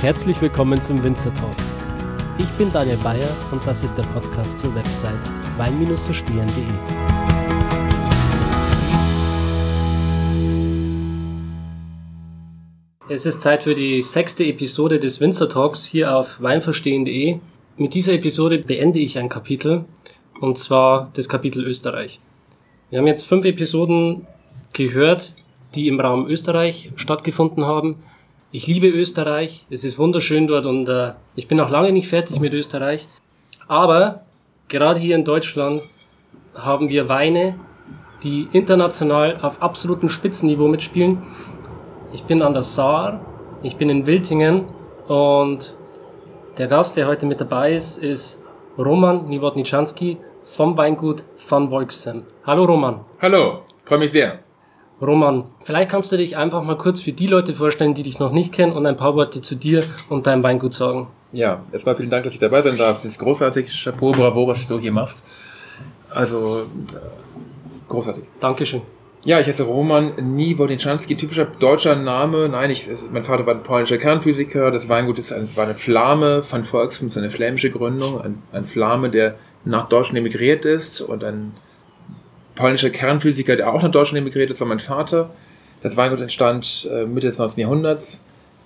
Herzlich willkommen zum Winzer Talk. Ich bin Daniel Bayer und das ist der Podcast zur Website wein-verstehen.de. Es ist Zeit für die 6. Episode des Winzer Talks hier auf wein-verstehen.de. Mit dieser Episode beende ich ein Kapitel, und zwar das Kapitel Österreich. Wir haben jetzt 5 Episoden gehört, die im Raum Österreich stattgefunden haben. Ich liebe Österreich, es ist wunderschön dort und ich bin noch lange nicht fertig mit Österreich. Aber gerade hier in Deutschland haben wir Weine, die international auf absolutem Spitzenniveau mitspielen. Ich bin an der Saar, ich bin in Wiltingen und der Gast, der heute mit dabei ist Roman Nowotniczanski vom Weingut Van Volxem. Hallo Roman. Hallo, freue mich sehr. Roman, vielleicht kannst du dich einfach mal kurz für die Leute vorstellen, die dich noch nicht kennen und ein paar Worte zu dir und deinem Weingut sagen. Ja, erstmal vielen Dank, dass ich dabei sein darf. Das ist großartig. Chapeau, bravo, was du hier machst. Also, großartig. Dankeschön. Ja, ich heiße Roman Nowotniczanski, typischer deutscher Name. Nein, mein Vater war ein polnischer Kernphysiker. Das Weingut war eine Flame. Van Volxem ist eine flämische Gründung. Ein Flame, der nach Deutschland emigriert ist, und ein polnischer Kernphysiker, der auch nach Deutschland emigriert ist, war mein Vater. Das Weingut entstand Mitte des 19. Jahrhunderts,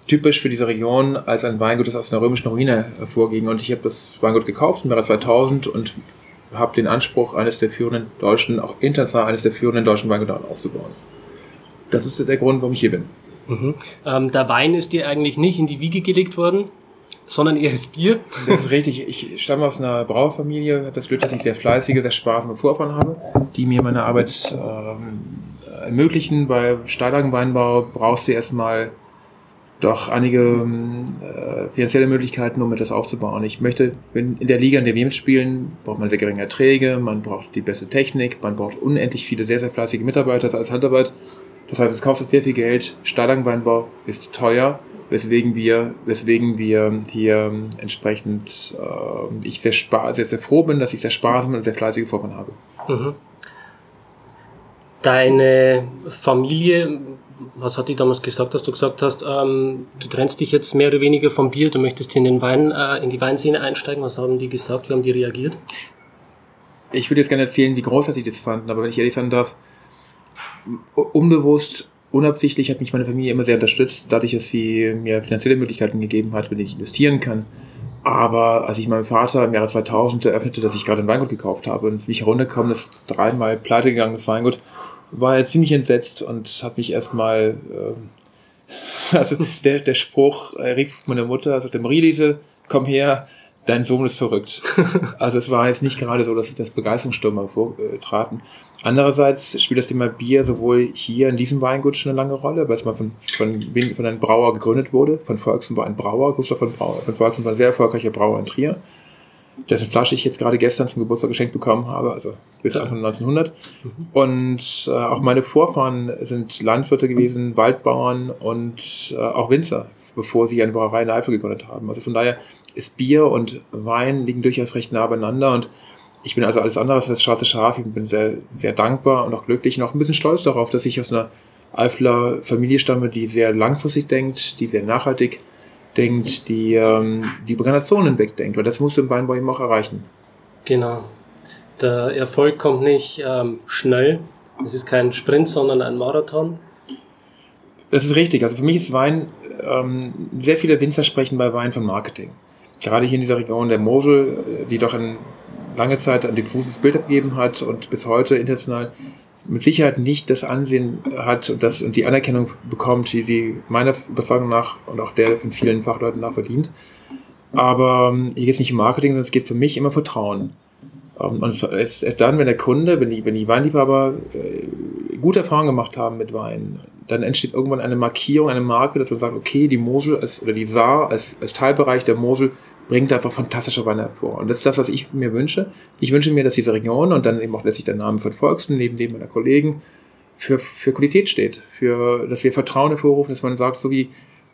typisch für diese Region, als ein Weingut, das aus einer römischen Ruine hervorging. Und ich habe das Weingut gekauft im Jahre 2000 und habe den Anspruch, auch international eines der führenden deutschen Weingüter aufzubauen. Das ist der Grund, warum ich hier bin. Mhm. Der Wein ist dir eigentlich nicht in die Wiege gelegt worden, sondern eher das Bier. Das ist richtig. Ich stamme aus einer Brauerfamilie, habe das Glück, dass ich sehr fleißige, sehr sparsame Vorfahren habe, die mir meine Arbeit ermöglichen. Bei Steillagenweinbau brauchst du erstmal doch einige finanzielle Möglichkeiten, um etwas aufzubauen. In der Liga, in der wir mitspielen, braucht man sehr geringe Erträge, man braucht die beste Technik, man braucht unendlich viele sehr, sehr fleißige Mitarbeiter als Handarbeit. Das heißt, es kostet sehr viel Geld. Steillagenweinbau ist teuer, weswegen wir hier entsprechend ich sehr froh bin, dass ich sehr sparsame und sehr fleißige Vorfahren habe. Mhm. Deine Familie, was hat die damals gesagt, dass du gesagt hast, du trennst dich jetzt mehr oder weniger vom Bier, du möchtest hier in die Weinszene einsteigen? Was haben die gesagt? Wie haben die reagiert? Ich würde jetzt gerne erzählen, wie großartig die das fanden, aber wenn ich ehrlich sein darf, unbewusst, unabsichtlich hat mich meine Familie immer sehr unterstützt, dadurch, dass sie mir finanzielle Möglichkeiten gegeben hat, mit denen ich investieren kann. Aber als ich meinem Vater im Jahre 2000 eröffnete, dass ich gerade ein Weingut gekauft habe und es nicht heruntergekommen ist, 3-mal pleite gegangenes Weingut, war er ziemlich entsetzt und hat mich erstmal, also der Spruch rief meine Mutter, also dem Rielise, komm her, dein Sohn ist verrückt. Also es war jetzt nicht gerade so, dass sich das Begeisterungssturm hervortraten. Andererseits spielt das Thema Bier sowohl hier in diesem Weingut schon eine lange Rolle, weil es mal von einem Brauer gegründet wurde. Van Volxem war ein Brauer, Gustav Van Volxem war ein sehr erfolgreicher Brauer in Trier, dessen Flasche ich jetzt gerade gestern zum Geburtstag geschenkt bekommen habe, also bis Anfang 1900. Und auch meine Vorfahren sind Landwirte gewesen, Waldbauern und auch Winzer, bevor sie eine Brauerei in der Eifel gegründet haben. Also von daher ist Bier und Wein liegen durchaus recht nah beieinander, und ich bin also alles andere als das schwarze Schaf. Ich bin sehr, sehr dankbar und auch glücklich und auch ein bisschen stolz darauf, dass ich aus einer Eifler Familie stamme, die sehr langfristig denkt, die sehr nachhaltig denkt, die über Generationen hinweg denkt, weil das musst du im Weinbau eben auch erreichen. Genau. Der Erfolg kommt nicht schnell. Es ist kein Sprint, sondern ein Marathon. Das ist richtig. Also für mich ist Wein, sehr viele Winzer sprechen bei Wein von Marketing. Gerade hier in dieser Region der Mosel, die doch eine lange Zeit ein diffuses Bild abgegeben hat und bis heute international mit Sicherheit nicht das Ansehen hat und die Anerkennung bekommt, die sie meiner Überzeugung nach und auch der von vielen Fachleuten nach verdient. Aber hier geht es nicht um Marketing, sondern es geht für mich immer Vertrauen. Und erst dann, wenn der Kunde, wenn die Weinliebhaber gute Erfahrungen gemacht haben mit Wein, dann entsteht irgendwann eine Markierung, eine Marke, dass man sagt, okay, die Mosel oder die Saar als Teilbereich der Mosel bringt einfach fantastische Weine hervor. Und das ist das, was ich mir wünsche. Ich wünsche mir, dass diese Region und dann eben auch letztlich der Name von Volxem neben dem meiner Kollegen für Qualität steht, dass wir Vertrauen hervorrufen, dass man sagt, so wie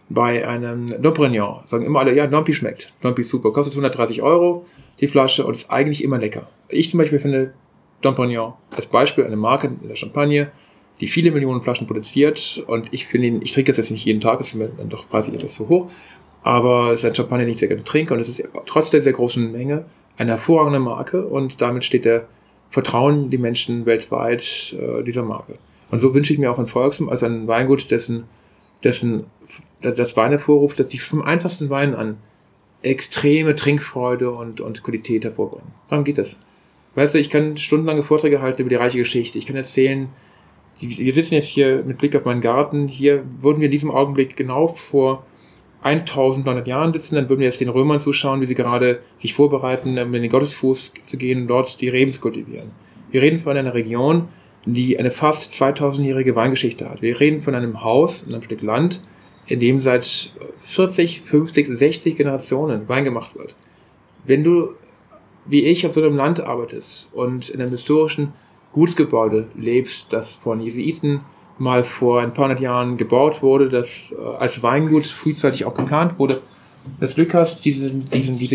bei einem Dompignon, sagen immer alle, ja, Dompi schmeckt, Dompi ist super, kostet 130 € die Flasche und ist eigentlich immer lecker. Ich zum Beispiel finde Dompignon als Beispiel eine Marke in der Champagne, die viele Millionen Flaschen produziert, und ich trinke das jetzt nicht jeden Tag, das ist mir dann doch preislich etwas zu hoch, aber es ist ein Champagner, den ich sehr gerne trinke und es ist trotz der sehr großen Menge eine hervorragende Marke und damit steht der Vertrauen die Menschen weltweit dieser Marke. Und so wünsche ich mir auch ein Volksem, also ein Weingut, dessen das Wein hervorruft, dass die vom einfachsten Wein an extreme Trinkfreude und Qualität hervorbringen. Darum geht es. Weißt du, ich kann stundenlange Vorträge halten über die reiche Geschichte. Ich kann erzählen, wir sitzen jetzt hier mit Blick auf meinen Garten. Hier würden wir in diesem Augenblick genau vor 1900 Jahren sitzen, dann würden wir jetzt den Römern zuschauen, wie sie gerade sich vorbereiten, um in den Gottesfuß zu gehen und dort die Reben zu kultivieren. Wir reden von einer Region, die eine fast 2000-jährige Weingeschichte hat. Wir reden von einem Haus, einem Stück Land, in dem seit 40, 50, 60 Generationen Wein gemacht wird. Wenn du, wie ich, auf so einem Land arbeitest und in einem historischen Gutsgebäude lebst, das von Jesuiten mal vor ein paar hundert Jahren gebaut wurde, das als Weingut frühzeitig auch geplant wurde, das Glück hast, diese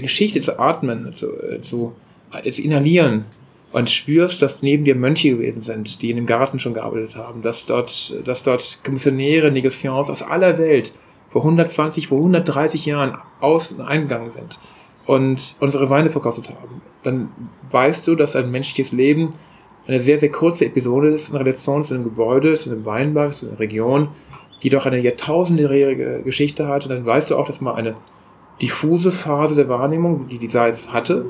Geschichte zu atmen, zu inhalieren und spürst, dass neben dir Mönche gewesen sind, die in dem Garten schon gearbeitet haben, dass dort Kommissionäre, Negociants aus aller Welt vor 120, vor 130 Jahren aus- und eingegangen sind und unsere Weine verkostet haben, dann weißt du, dass ein menschliches Leben eine sehr, sehr kurze Episode ist in Relation zu einem Gebäude, zu einem Weinberg, zu einer Region, die doch eine jahrtausendjährige Geschichte hat. Und dann weißt du auch, dass mal eine diffuse Phase der Wahrnehmung, die Saar hatte,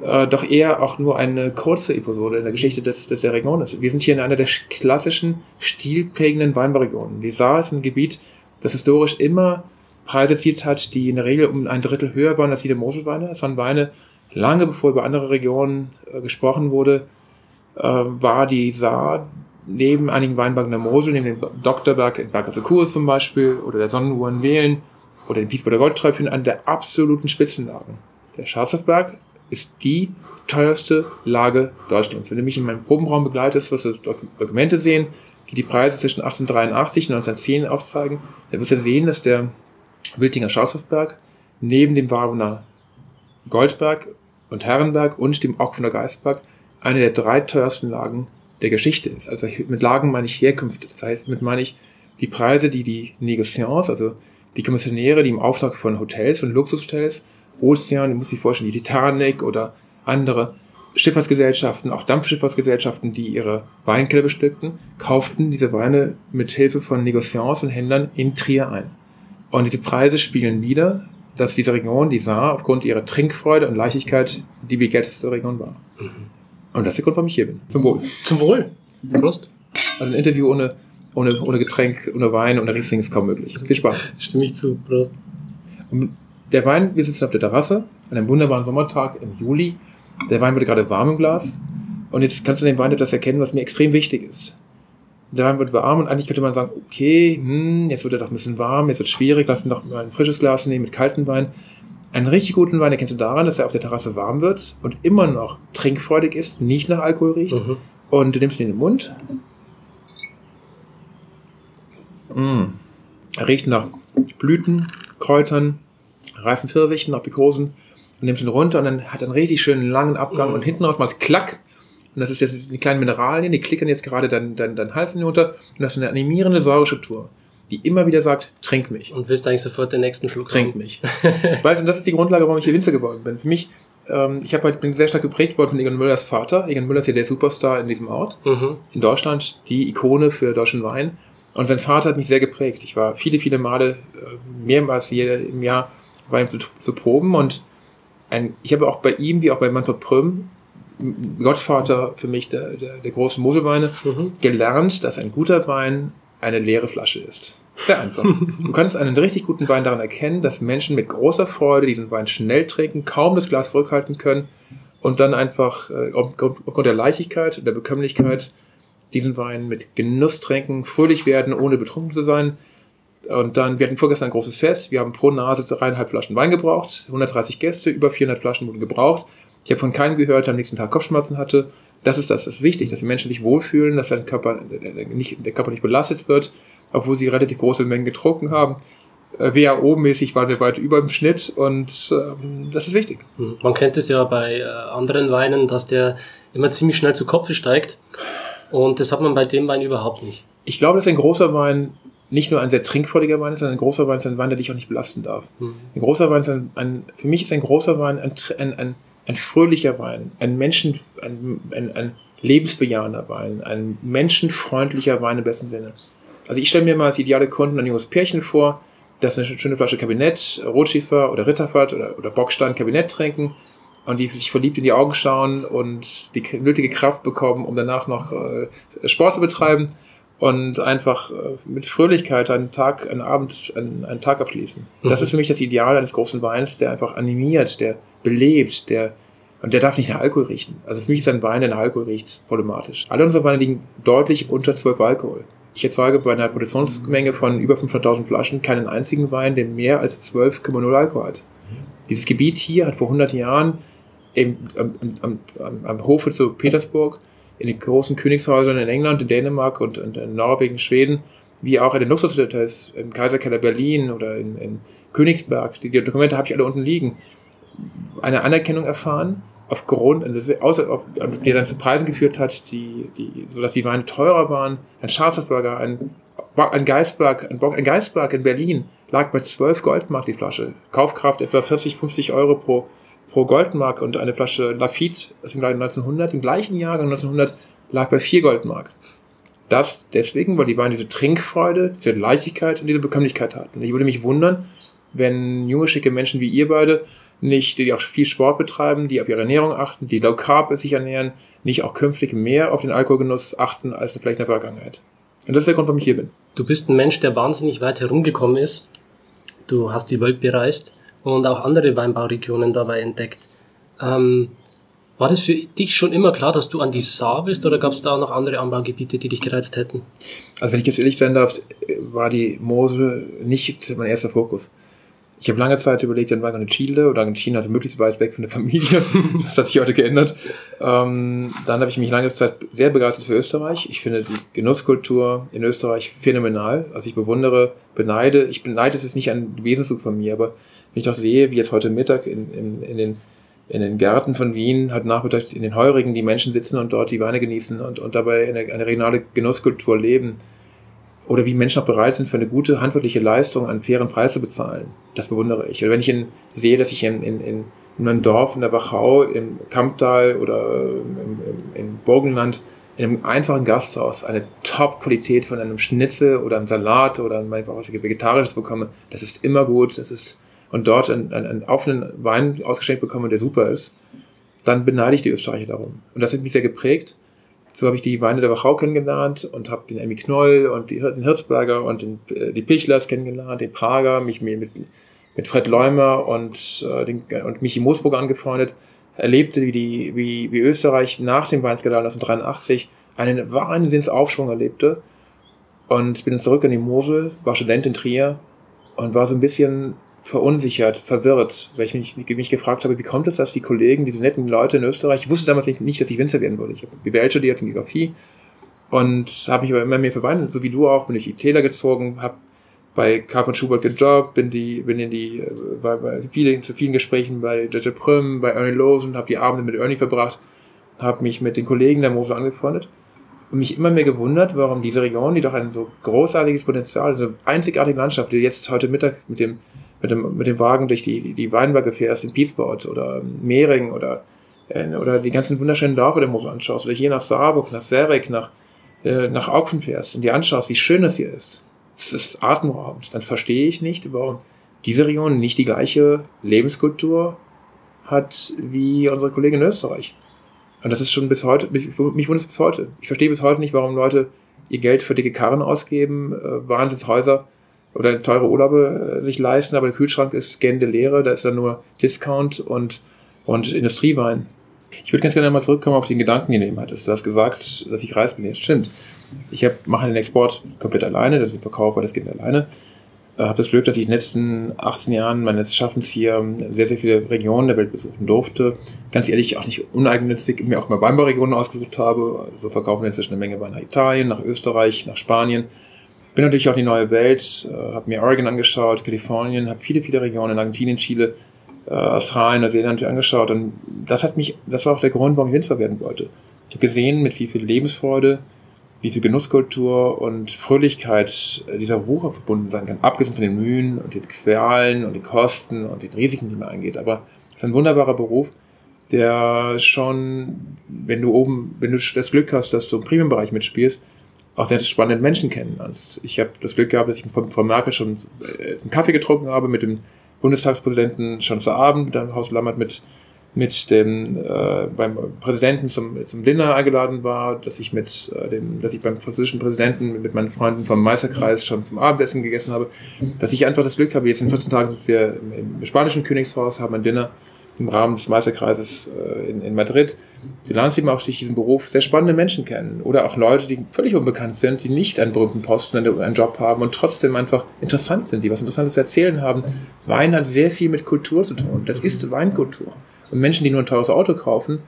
doch eher auch nur eine kurze Episode in der Geschichte der Region ist. Wir sind hier in einer der klassischen, stilprägenden Weinbauregionen. Die Saar ist ein Gebiet, das historisch immer Preise erzielt hat, die in der Regel um ein Drittel höher waren als die der Moselweine. Es waren Weine, lange bevor über andere Regionen gesprochen wurde, war die Saar neben einigen Weinbergen der Mosel, neben dem Doktorberg in Berg Kurs zum Beispiel oder der Sonnenuhr in Wehlen oder dem Piesbader Goldträubchen an der absoluten Spitzenlagen. Der Schwarzhofberg ist die teuerste Lage Deutschlands. Wenn du mich in meinem Probenraum begleitest, wirst du Dokumente sehen, die Preise zwischen 1883 und 1910 aufzeigen. Da wirst du sehen, dass der Wiltinger Schwarzhofberg neben dem Warburger Goldberg und Herrenberg und dem Ockfener Geistberg eine der 3 teuersten Lagen der Geschichte ist. Also mit Lagen meine ich Herkünfte. Das heißt, damit meine ich die Preise, die die Negociants, also die Kommissionäre, die im Auftrag von Hotels, von Luxushotels, Ozean, du musst dir vorstellen, die Titanic oder andere Schifffahrtsgesellschaften, auch Dampfschifffahrtsgesellschaften, die ihre Weinkeller bestückten, kauften diese Weine mit Hilfe von Negociants und Händlern in Trier ein. Und diese Preise spiegeln wider, dass diese Region, die Saar, aufgrund ihrer Trinkfreude und Leichtigkeit die begehrteste Region war. Und das ist der Grund, warum ich hier bin. Zum Wohl. Zum Wohl. Prost. Also ein Interview ohne Getränk, ohne Wein, ohne Riesling ist kaum möglich. Viel Spaß. Stimme ich zu. Prost. Und der Wein, wir sitzen auf der Terrasse, an einem wunderbaren Sommertag im Juli. Der Wein wird gerade warm im Glas. Und jetzt kannst du in dem Wein etwas erkennen, was mir extrem wichtig ist. Der Wein wird warm und eigentlich könnte man sagen, okay, jetzt wird er doch ein bisschen warm, jetzt wird es schwierig, lass uns doch mal ein frisches Glas nehmen mit kaltem Wein. Einen richtig guten Wein erkennst du daran, dass er auf der Terrasse warm wird und immer noch trinkfreudig ist, nicht nach Alkohol riecht. Und du nimmst ihn in den Mund. Er riecht nach Blüten, Kräutern, reifen Pfirsichen, Aprikosen. Du nimmst ihn runter und dann hat er einen richtig schönen langen Abgang und hinten raus mal das Klack. Und das ist jetzt die kleinen Mineralien, die klickern jetzt gerade deinen Hals hinunter. Und das ist eine animierende Säurestruktur, die immer wieder sagt, trink mich. Und willst eigentlich sofort den nächsten Schluck trink mich. Weißt du, und das ist die Grundlage, warum ich hier Winzer geworden bin. Für mich, bin sehr stark geprägt worden von Egon Müllers Vater. Egon Müller ist ja der Superstar in diesem Ort. In Deutschland, die Ikone für deutschen Wein. Und sein Vater hat mich sehr geprägt. Ich war viele, viele Male, mehrmals im Jahr bei ihm zu proben. Und ich habe auch bei ihm, wie auch bei Manfred Prüm, Gottvater für mich der großen Moselweine, gelernt, dass ein guter Wein eine leere Flasche ist. Sehr einfach. Du kannst einen richtig guten Wein daran erkennen, dass Menschen mit großer Freude diesen Wein schnell trinken, kaum das Glas zurückhalten können und dann einfach aufgrund der Leichtigkeit und der Bekömmlichkeit diesen Wein mit Genuss trinken, fröhlich werden, ohne betrunken zu sein. Und dann, wir hatten vorgestern ein großes Fest, wir haben pro Nase 3,5 Flaschen Wein gebraucht, 130 Gäste, über 400 Flaschen wurden gebraucht. Ich habe von keinem gehört, der am nächsten Tag Kopfschmerzen hatte. Das ist wichtig, dass die Menschen sich wohlfühlen, dass der Körper nicht belastet wird, obwohl sie relativ große Mengen getrunken haben. WHO-mäßig waren wir weit über dem Schnitt und das ist wichtig. Man kennt es ja bei anderen Weinen, dass der immer ziemlich schnell zu Kopf steigt und das hat man bei dem Wein überhaupt nicht. Ich glaube, dass ein großer Wein nicht nur ein sehr trinkfreudiger Wein ist, sondern ein großer Wein ist ein Wein, der dich auch nicht belasten darf. Ein großer Wein ist für mich ist ein großer Wein ein fröhlicher Wein, ein lebensbejahender Wein, ein menschenfreundlicher Wein im besten Sinne. Also ich stelle mir mal als ideale Kunden ein junges Pärchen vor, das eine schöne Flasche Kabinett, Rotschiefer oder Ritterfahrt oder Bockstein Kabinett trinken und die sich verliebt in die Augen schauen und die nötige Kraft bekommen, um danach noch Sport zu betreiben und einfach mit Fröhlichkeit einen Tag abschließen. Das ist für mich das Ideal eines großen Weins, der einfach animiert, der belebt, und der darf nicht nach Alkohol riechen. Also für mich ist ein Wein, der nach Alkohol riecht, problematisch. Alle unsere Weine liegen deutlich unter 12 Alkohol. Ich erzeuge bei einer Produktionsmenge von über 500.000 Flaschen keinen einzigen Wein, der mehr als 12,0 Alkohol hat. Dieses Gebiet hier hat vor 100 Jahren am Hofe zu Petersburg, in den großen Königshäusern in England, in Dänemark und in Norwegen, Schweden, wie auch in den Luxushotels im Kaiserkeller Berlin oder in Königsberg, die Dokumente habe ich alle unten liegen, eine Anerkennung erfahren, die dann zu Preisen geführt hat, sodass die Weine teurer waren. Ein Schafsburger, ein Geisberg in Berlin lag bei 12 Goldmark die Flasche. Kaufkraft etwa 40, 50 Euro pro Goldmark und eine Flasche Lafite aus dem gleichen 1900, im gleichen Jahrgang 1900, lag bei 4 Goldmark. Das deswegen, weil die Weine diese Trinkfreude, diese Leichtigkeit und diese Bekömmlichkeit hatten. Ich würde mich wundern, wenn junge, schicke Menschen wie ihr beide die auch viel Sport betreiben, die auf ihre Ernährung achten, die low carb sich ernähren, nicht auch künftig mehr auf den Alkoholgenuss achten als vielleicht in der Vergangenheit. Und das ist der Grund, warum ich hier bin. Du bist ein Mensch, der wahnsinnig weit herumgekommen ist. Du hast die Welt bereist und auch andere Weinbauregionen dabei entdeckt. War das für dich schon immer klar, dass du an die Saar bist, oder gab es da auch noch andere Anbaugebiete, die dich gereizt hätten? Also wenn ich jetzt ehrlich sein darf, war die Mosel nicht mein erster Fokus. Ich habe lange Zeit überlegt, dann war ich in Chile oder Argentinien, also möglichst weit weg von der Familie. Das hat sich heute geändert. Dann habe ich mich lange Zeit sehr begeistert für Österreich. Ich finde die Genusskultur in Österreich phänomenal. Also ich beneide es jetzt nicht ein Wesenszug von mir, aber wenn ich doch sehe, wie jetzt heute Mittag in den Gärten von Wien, heute Nachmittag in den Heurigen die Menschen sitzen und dort die Weine genießen und dabei eine regionale Genusskultur leben. Oder wie Menschen auch bereit sind, für eine gute handwerkliche Leistung einen fairen Preis zu bezahlen. Das bewundere ich. Oder wenn ich sehe, dass ich in einem Dorf in der Wachau, im Kamptal oder im Burgenland, in einem einfachen Gasthaus eine Top-Qualität von einem Schnitzel oder einem Salat oder was ich Vegetarisches bekomme, das ist immer gut. Und dort einen offenen Wein ausgeschenkt bekomme, der super ist, dann beneide ich die Österreicher darum. Und das hat mich sehr geprägt. So habe ich die Weine der Wachau kennengelernt und habe den Emmy Knoll und den Hirzberger und die Pichlers kennengelernt, den Prager, mich mit Fred Leumer und Michi Moosburger angefreundet, erlebte, wie Österreich nach dem Weinskandal 1983 einen Wahnsinnsaufschwung erlebte, und bin dann zurück in die Mosel, war Student in Trier und war so ein bisschen verunsichert, verwirrt, weil ich mich gefragt habe, wie kommt es, dass die Kollegen, diese netten Leute in Österreich, ich wusste damals nicht, dass ich Winzer werden würde. Ich habe BWL studiert in Geografie und habe mich aber immer mehr für Wein, so wie du auch, bin ich in die Täler gezogen, habe bei Karp und Schubert gejobbt, bin zu vielen Gesprächen bei J.J. Prüm, bei Ernie Lawson, habe die Abende mit Ernie verbracht, habe mich mit den Kollegen der Mosel angefreundet und mich immer mehr gewundert, warum diese Region, die doch ein so großartiges Potenzial, so eine einzigartige Landschaft, die jetzt heute Mittag mit dem Wagen durch die Weinberge fährst in Pietsbord oder Mehring oder die ganzen wunderschönen Dörfer der Mosel anschaust oder hier nach Saarburg, nach Serek, nach Augfen fährst und dir anschaust, wie schön es hier ist. Es ist atemberaubend. Dann verstehe ich nicht, warum diese Region nicht die gleiche Lebenskultur hat wie unsere Kollegen in Österreich. Und das ist schon bis heute, mich wundert es bis heute. Ich verstehe bis heute nicht, warum Leute ihr Geld für dicke Karren ausgeben, Wahnsinnshäuser oder teure Urlaube sich leisten, aber der Kühlschrank ist gähnende Leere, da ist dann nur Discount und Industriewein. Ich würde ganz gerne mal zurückkommen auf den Gedanken, den du eben hattest. Du hast gesagt, dass ich reich bin. Das stimmt. Ich mache den Export komplett alleine, das Verkauf, das geht alleine. Habe das Glück, dass ich in den letzten 18 Jahren meines Schaffens hier sehr, sehr viele Regionen der Welt besuchen durfte. Ganz ehrlich, auch nicht uneigennützig, mir auch mal Weinbauregionen ausgesucht habe. So verkaufen wir inzwischen eine Menge Wein nach Italien, nach Österreich, nach Spanien. Bin natürlich auch in die neue Welt, habe mir Oregon angeschaut, Kalifornien, habe viele, viele Regionen in Argentinien, Chile, Australien, Neuseeland angeschaut. Und das war auch der Grund, warum ich Winzer werden wollte. Ich habe gesehen, mit wie viel Lebensfreude wie viel Genusskultur und Fröhlichkeit dieser Berufe verbunden sein kann, abgesehen von den Mühen und den Qualen und den Kosten und den Risiken, die man eingeht. Aber es ist ein wunderbarer Beruf, der schon, wenn du das Glück hast, dass du im Premium-Bereich mitspielst, auch sehr spannende Menschen kennenlernst. Ich habe das Glück gehabt, dass ich von Frau Merkel schon einen Kaffee getrunken habe, mit dem Bundestagspräsidenten schon zu Abend, dann Haus Lammert mit dem beim Präsidenten zum Dinner eingeladen war, dass ich beim französischen Präsidenten mit meinen Freunden vom Meisterkreis schon zum Abendessen gegessen habe, dass ich einfach das Glück habe, jetzt in 14 Tagen sind wir im spanischen Königshaus, haben ein Dinner im Rahmen des Meisterkreises in Madrid. Du lernst eben auch durch diesen Beruf sehr spannende Menschen kennen oder auch Leute, die völlig unbekannt sind, die nicht einen berühmten Posten, einen Job haben und trotzdem einfach interessant sind, die was Interessantes zu erzählen haben. Wein hat sehr viel mit Kultur zu tun. Das ist Weinkultur. Und Menschen, die nur ein teures Auto kaufen,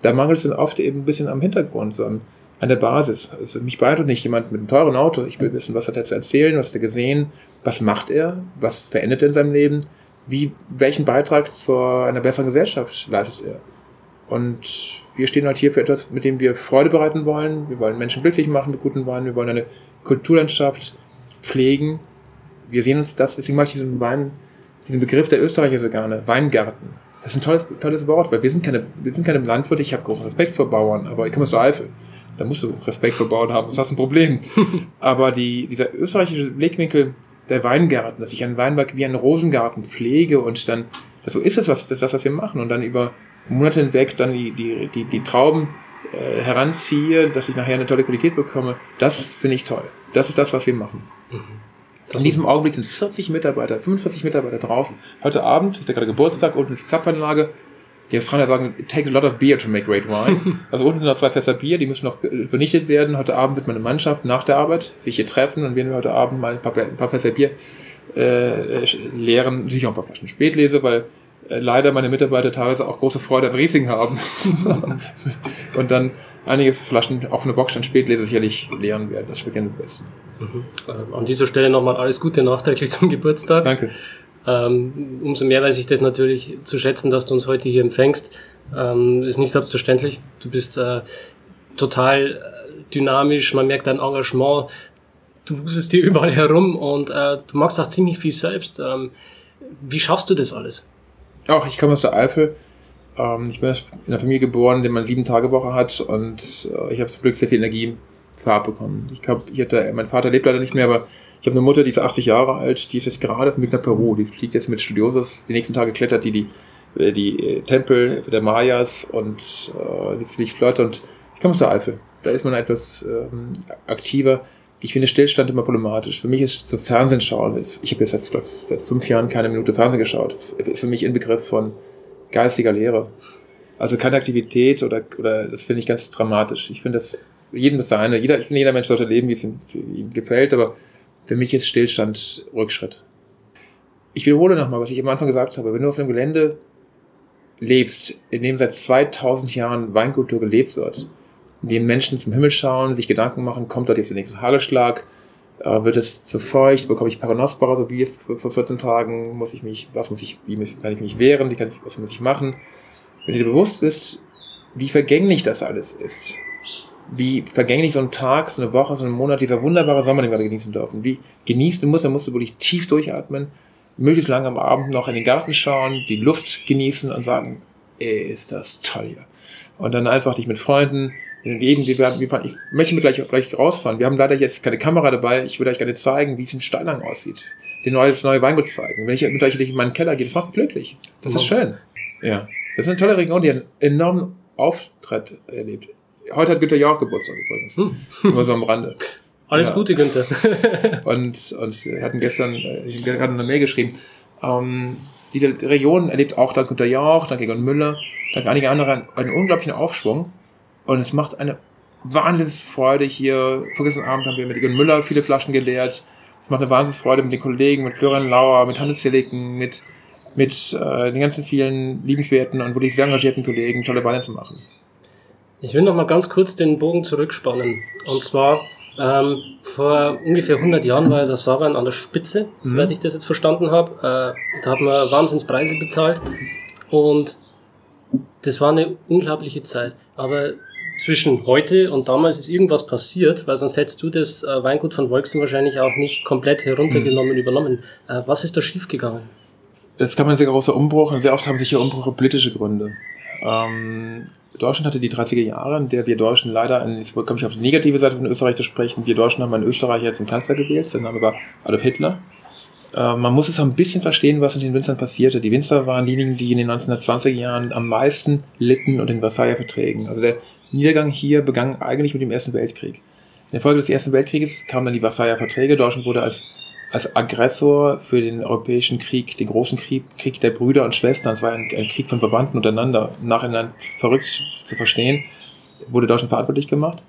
da mangelt es dann oft eben ein bisschen am Hintergrund, so an der Basis. Also mich beeindruckt nicht jemand mit einem teuren Auto. Ich will wissen, was hat er zu erzählen, was hat er gesehen, was macht er, was verändert er in seinem Leben, welchen Beitrag zu einer besseren Gesellschaft leistet er. Und wir stehen halt hier für etwas, mit dem wir Freude bereiten wollen. Wir wollen Menschen glücklich machen mit guten Weinen. Wir wollen eine Kulturlandschaft pflegen. Wir sehen uns das, deswegen mache ich diesen Begriff der Österreicher so gerne, Weingarten. Das ist ein tolles Wort, weil wir sind keine Landwirte. Ich habe großen Respekt vor Bauern, aber ich komme aus der Eifel. Da musst du Respekt vor Bauern haben, sonst hast du ein Problem. Aber dieser österreichische Blickwinkel der Weingarten, dass ich einen Weinberg wie einen Rosengarten pflege und dann, so ist das, was wir machen und dann über Monate hinweg dann die Trauben heranziehe, dass ich nachher eine tolle Qualität bekomme, das finde ich toll. Das ist das, was wir machen. In diesem Augenblick sind 45 Mitarbeiter draußen. Heute Abend, ich hatte gerade Geburtstag, unten ist die Zapfanlage. Die Australier sagen, it takes a lot of beer to make great wine. Also unten sind noch 2 Fässer Bier, die müssen noch vernichtet werden. Heute Abend wird meine Mannschaft nach der Arbeit sich hier treffen und werden wir heute Abend mal ein paar Fässer Bier leeren. Natürlich auch ein paar Flaschen Spätlese, weil leider meine Mitarbeiter teilweise auch große Freude an Riesling haben. Und dann einige Flaschen auf eine Boxstand Spätlese sicherlich leeren werden. Das wird gerne am besten. An dieser Stelle nochmal alles Gute nachträglich zum Geburtstag. Danke. Umso mehr weiß ich das natürlich zu schätzen, dass du uns heute hier empfängst. Ist nicht selbstverständlich. Du bist total dynamisch, man merkt dein Engagement. Du wuselst hier überall herum und du machst auch ziemlich viel selbst. Wie schaffst du das alles? Auch ich komme aus der Eifel. Ich bin in einer Familie geboren, in der man 7-Tage-Woche hat und ich habe zum Glück sehr viel Energie bekommen. Mein Vater lebt leider nicht mehr, aber ich habe eine Mutter, die ist 80 Jahre alt, die ist jetzt gerade auf dem Weg nach Peru, die fliegt jetzt mit Studiosus, die nächsten Tage klettert die Tempel der Mayas und die Zwischenflotte und ich komme aus der Eifel. Da ist man etwas aktiver. Ich finde Stillstand immer problematisch. Für mich ist so Fernsehen schauen, ich habe jetzt seit 5 Jahren keine Minute Fernsehen geschaut, ist für mich Inbegriff von geistiger Leere. Also keine Aktivität oder das finde ich ganz dramatisch. Ich finde das jedem das seine. Ich finde, jeder Mensch sollte leben, wie es ihm gefällt, aber für mich ist Stillstand Rückschritt. Ich wiederhole nochmal, was ich am Anfang gesagt habe. Wenn du auf einem Gelände lebst, in dem seit 2000 Jahren Weinkultur gelebt wird, in dem Menschen zum Himmel schauen, sich Gedanken machen, kommt dort jetzt der nächste Hagelschlag, wird es zu feucht, bekomme ich Peronospora, so wie vor 14 Tagen, wie kann ich mich wehren, was muss ich machen? Wenn du dir bewusst bist, wie vergänglich das alles ist, wie vergänglich so ein Tag, so eine Woche, so ein Monat, dieser wunderbare Sommer, den wir gerade genießen dürfen. Wie genießt du musst, dann musst du wirklich tief durchatmen, möglichst lange am Abend noch in den Garten schauen, die Luft genießen und sagen, ist das toll hier. Und dann einfach dich mit Freunden, ich möchte mir gleich rausfahren. Wir haben leider jetzt keine Kamera dabei, ich würde euch gerne zeigen, wie es in Steinlang aussieht. Das neue Weingut zeigen. Wenn ich mit euch in meinen Keller gehe, das macht mich glücklich. Das ist schön. Ja. Das ist eine tolle Region, die einen enormen Auftritt erlebt. Heute hat Günther Jauch Geburtstag übrigens. Nur so am Rande. Alles Gute, Günther. und wir hatten gestern eine Mail geschrieben. Diese Region erlebt auch dank Günther Jauch, dank Egon Müller, dank einiger anderen einen unglaublichen Aufschwung. Und es macht eine Wahnsinnsfreude hier. Vorgestern Abend haben wir mit Egon Müller viele Flaschen geleert. Es macht eine Wahnsinnsfreude mit den Kollegen, mit Florian Lauer, mit Hannes Zilliken, mit den ganzen vielen liebenswerten und wirklich sehr engagierten Kollegen tolle Weine zu machen. Ich will noch mal ganz kurz den Bogen zurückspannen. Und zwar, vor ungefähr 100 Jahren war der Saarwein an der Spitze, soweit ich das jetzt verstanden habe. Da hat man Wahnsinnspreise bezahlt. Und das war eine unglaubliche Zeit. Aber zwischen heute und damals ist irgendwas passiert, weil sonst hättest du das Weingut von Wolxten wahrscheinlich auch nicht komplett heruntergenommen und übernommen. Was ist da schiefgegangen? Es gab ein sehr großer Umbruch und sehr oft haben sich hier Umbrüche politische Gründe. Deutschland hatte die 30er Jahre, in der wir Deutschen leider, jetzt komme ich auf die negative Seite von Österreich zu sprechen, wir Deutschen haben einen Österreicher jetzt einen Kanzler gewählt, sein Name war Adolf Hitler. Man muss es auch ein bisschen verstehen, was mit den Winzern passierte. Die Winzer waren diejenigen, die in den 1920er Jahren am meisten litten unter den Versailler Verträgen. Also der Niedergang hier begann eigentlich mit dem Ersten Weltkrieg. In der Folge des Ersten Weltkrieges kamen dann die Versailler Verträge. Deutschland wurde als Aggressor für den europäischen Krieg, den großen Krieg der Brüder und Schwestern, es war ein Krieg von Verwandten untereinander, nachhinein verrückt zu verstehen, wurde Deutschland verantwortlich gemacht.